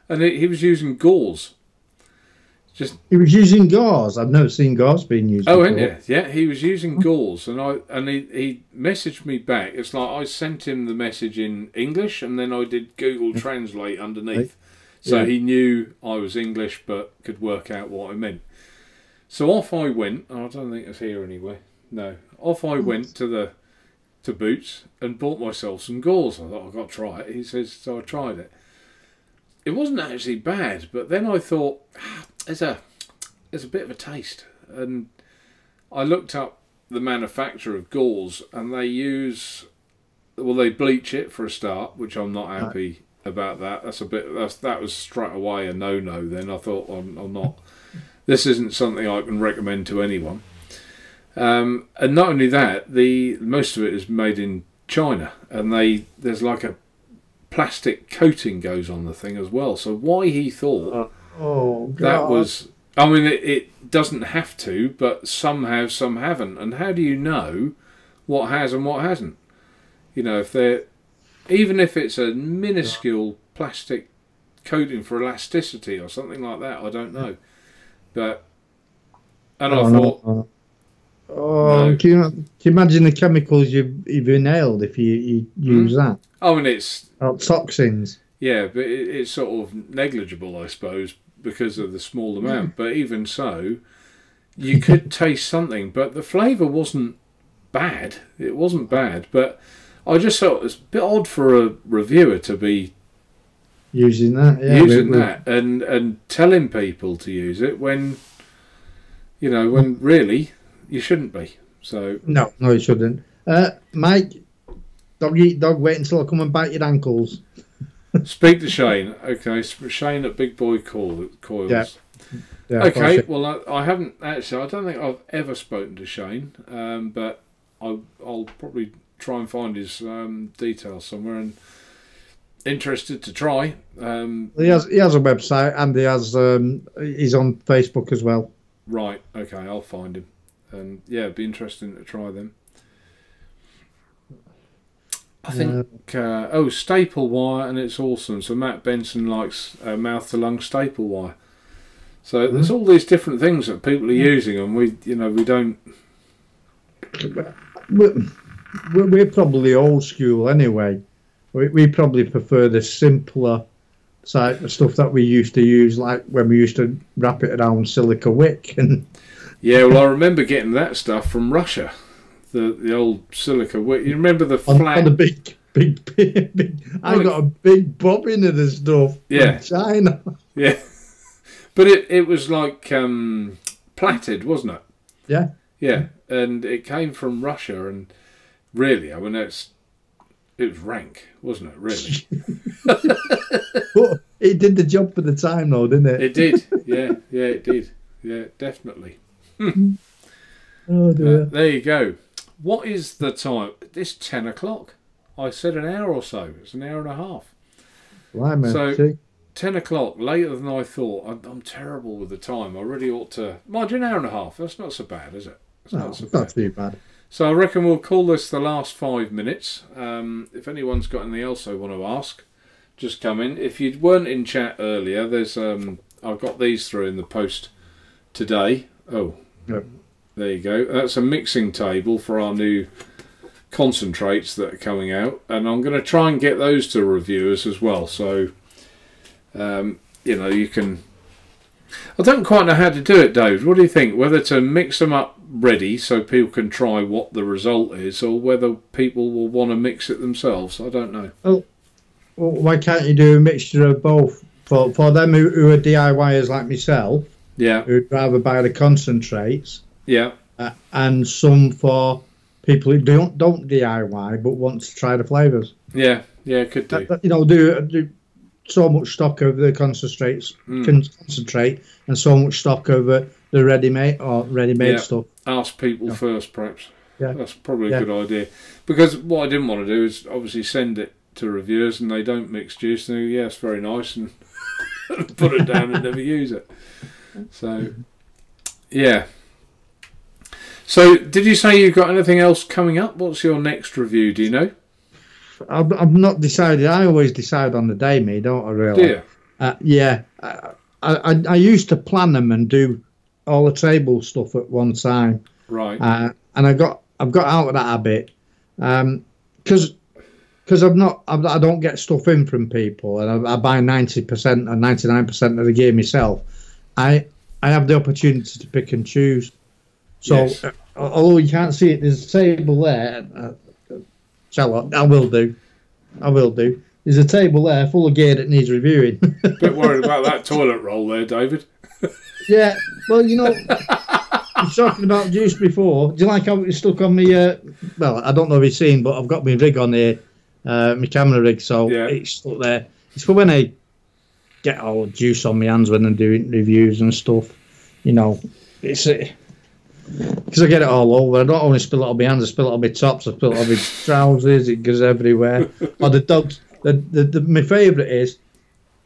And he was using gauze. He was using gauze. I've never seen gauze being used. Oh, isn't it? Yeah, he was using gauze, and he messaged me back. It's like I sent him the message in English, and then I did Google Translate underneath, so he knew I was English but could work out what I meant. So off I went. I don't think it's here anyway. No, off I went to Boots and bought myself some gauze. I thought I've got to try it. He says, so I tried it. It wasn't actually bad, but then I thought, there's a bit of a taste, and I looked up the manufacturer of gauze, and they bleach it for a start, which I'm not happy about. That that was straight away a no. Then I thought, I'm not. This isn't something I can recommend to anyone. And not only that, most of it is made in China, and there's like a plastic coating goes on the thing as well. So why he thought that was, I mean, it doesn't have to, but some have, some haven't. And how do you know what has and what hasn't? You know, even if it's a minuscule plastic coating for elasticity or something like that, I don't know. But I thought. No. Can you imagine the chemicals you've inhaled if you use that? Oh, and it's toxins. Yeah, but it's sort of negligible, I suppose, because of the small amount. But even so, you could taste something. But the flavour wasn't bad. It wasn't bad. But I just thought it was a bit odd for a reviewer to be using that, that, and telling people to use it when really you shouldn't be. So no, you shouldn't. Mike, dog eat dog. Wait until I come and bite your ankles. Speak to Shane. Okay, Shane at Big Boy Coils. Yeah, okay, well, I haven't actually. I don't think I've ever spoken to Shane, but I'll probably try and find his details somewhere, and interested to try. He has a website, and he's on Facebook as well. Right. Okay, I'll find him, and it'd be interesting to try them. I think staple wire, and it's awesome. So Matt Benson likes mouth to lung staple wire. So there's all these different things that people are using, and we don't. We're probably old school anyway. We probably prefer the simpler type of stuff that we used to use, like when we used to wrap it around silica wick. And yeah, well, I remember getting that stuff from Russia. The old silica wick. You remember the flat? On the big. I got a big bobbin of the stuff from China. Yeah, but it was like plaited, wasn't it? Yeah. Yeah, and it came from Russia, and really, I mean, it was rank, wasn't it? Really. But it did the job for the time, though, didn't it? It did. Yeah, it did. Yeah, definitely. Oh dear. There you go. What is the time? It's 10 o'clock. I said an hour or so. It's an hour and a half. So 10 o'clock, later than I thought. I'm terrible with the time. I really ought to. Mind you, an hour and a half. That's not so bad, is it? It's not too bad. So I reckon we'll call this the last 5 minutes. If anyone's got anything else they want to ask, just come in. If you weren't in chat earlier, there's I've got these through in the post today. Oh, yep. There you go. That's a mixing table for our new concentrates that are coming out, and I'm going to try and get those to reviewers as well. So you can I don't quite know how to do it, Dave. What do you think? Whether to mix them up ready so people can try what the result is, or whether people will want to mix it themselves. I don't know. Well, why can't you do a mixture of both? For them who are DIYers like myself, yeah, who'd rather buy the concentrates, yeah, and some for people who don't DIY but want to try the flavours. Yeah, could do. You know, do so much stock of the concentrate, and so much stock of the ready-made stuff. Ask people first, perhaps. Yeah, that's probably a good idea. Because what I didn't want to do is obviously send it to reviewers and they don't mix juice. And they go, yeah, it's very nice, and put it down and never use it. So, yeah. So, did you say you've got anything else coming up? What's your next review? Do you know? I've not decided. I always decide on the day, me, don't I? Really? Do you? Yeah. I used to plan them and do all the table stuff at one time. Right. And I've got out of that habit because I don't get stuff in from people, and I buy 90% or 99% of the gear myself. I have the opportunity to pick and choose. So yes. Although you can't see it, there's a table there. Charlotte, I will do. There's a table there full of gear that needs reviewing. Bit worried about that toilet roll there, David. Yeah, well, you know, I was talking about juice before. Do you like how it's stuck on me? Well, I don't know if you've seen, but I've got my rig on here, my camera rig, so it's stuck there. It's for when I get all the juice on my hands when I'm doing reviews and stuff. You know, it's because I get it all over. I don't only spill it on my hands, I spill it on my tops, I spill it on my trousers, it goes everywhere. Or the dogs. My favourite is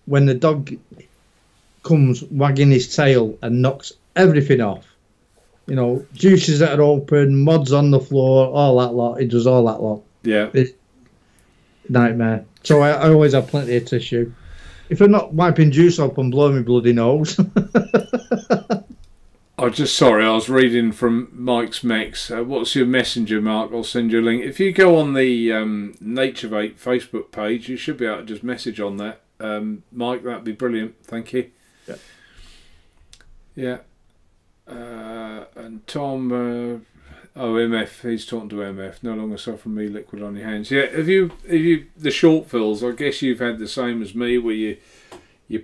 when the dog comes wagging his tail and knocks everything off. You know, juices that are open, mods on the floor, all that lot. It does all that lot. Yeah. It's nightmare. So I always have plenty of tissue. If I'm not wiping juice up and blowing my bloody nose. I'm just sorry, I was reading from Mike's Mex. What's your messenger, Mark? I'll send you a link. If you go on the Nature Vape Facebook page, you should be able to just message on that. Mike, that'd be brilliant. Thank you. Yeah. And Tom, MF, he's talking to MF. No longer suffering me liquid on your hands. Yeah. Have you the short fills? I guess you've had the same as me, where you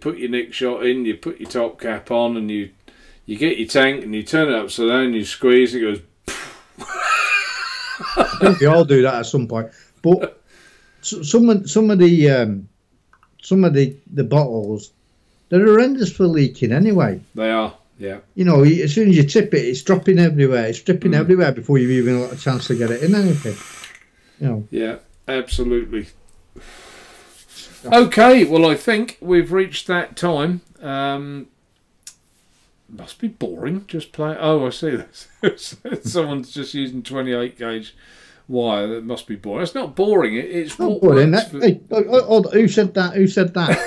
put your nick shot in, you put your top cap on, and you get your tank and you turn it upside down and you squeeze, it goes. I think we all do that at some point. But some of the bottles, they're horrendous for leaking anyway. They are, yeah. You know, as soon as you tip it, it's dropping everywhere. It's dripping everywhere before you've even got a chance to get it in anything. You know. Yeah, absolutely. Okay, well, I think we've reached that time. Must be boring, just play. Oh, I see this. Someone's just using 28 gauge wire. That must be boring. It's not boring. It's not what boring. Works Hey, who said that? Who said that?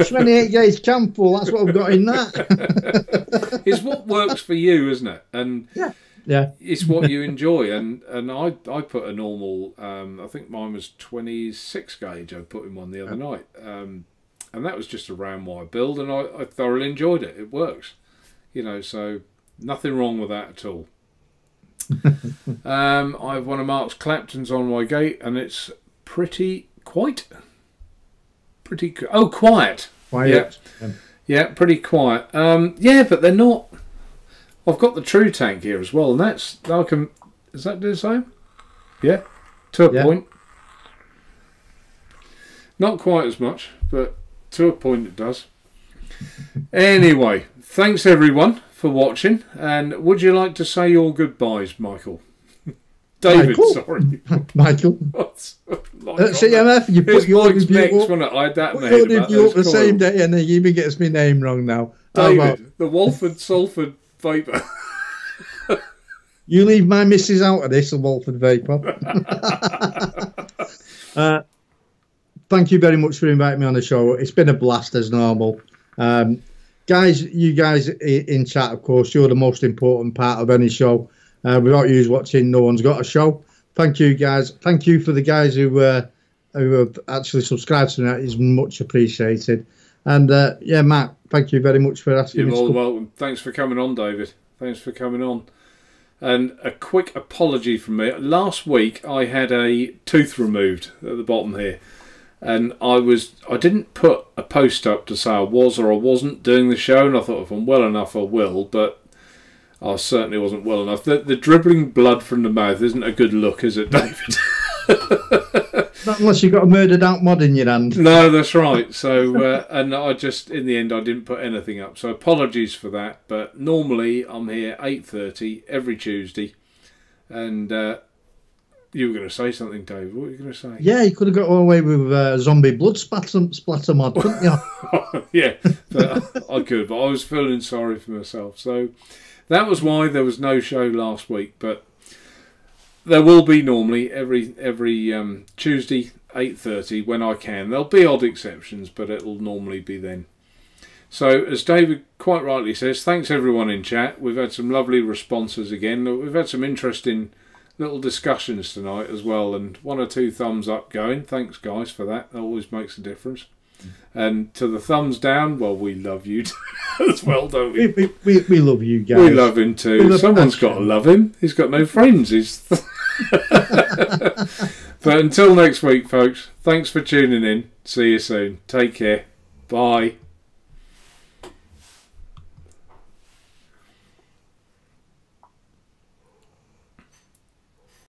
28 gauge camphor. That's what I've got in that. It's what works for you, isn't it? And yeah, it's what you enjoy. And I put a normal. I think mine was 26 gauge. I put in one the other night, and that was just a round wire build, and I thoroughly enjoyed it. It works. You know, so nothing wrong with that at all. I have one of Mark's Claptons on my gate, and it's quiet. Quiet. Yeah, pretty quiet. Yeah, but they're not. I've got the True Tank here as well, and that's Is that the same? Yeah, to a point. Not quite as much, but to a point it does. Anyway. Thanks everyone for watching, and would you like to say your goodbyes, Michael? David, sorry. Michael. CMF, you put your review up. I had that put your review up the same day, and then he even gets my name wrong now. David, the Salford Vaper. You leave my missus out of this, the Salford Vaper. Thank you very much for inviting me on the show. It's been a blast as normal. Guys, you guys in chat, of course, you're the most important part of any show. Without you watching, no one's got a show. Thank you, guys. Thank you for the guys who have actually subscribed to that. It's much appreciated. And yeah, Matt, thank you very much for asking You're me. more than welcome. Thanks for coming on, David. Thanks for coming on. And a quick apology from me. Last week I had a tooth removed at the bottom here, and I didn't put a post up to say I was or I wasn't doing the show, and I thought if I'm well enough I will, but I certainly wasn't well enough. The dribbling blood from the mouth isn't a good look, is it, David? Not unless you've got a murdered out mod in your hand. No, that's right. So, and I just, in the end, I didn't put anything up. So apologies for that. But normally I'm here 8:30 every Tuesday. And you were going to say something, Dave. What were you going to say? Yeah, you could have got away with zombie blood splatter mod, couldn't you? Yeah, but I could. But I was feeling sorry for myself. So that was why there was no show last week. But there will be normally every Tuesday 8:30 when I can. There'll be odd exceptions, but it'll normally be then. So as David quite rightly says, thanks everyone in chat. We've had some lovely responses again. We've had some interesting little discussions tonight as well, and 1 or 2 thumbs up going. Thanks guys for that. That always makes a difference. And to the thumbs down, well, we love you as well, don't we? We love you guys. We love him too. Someone's got to love him. He's got no friends. But until next week, folks, thanks for tuning in. See you soon. Take care. Bye.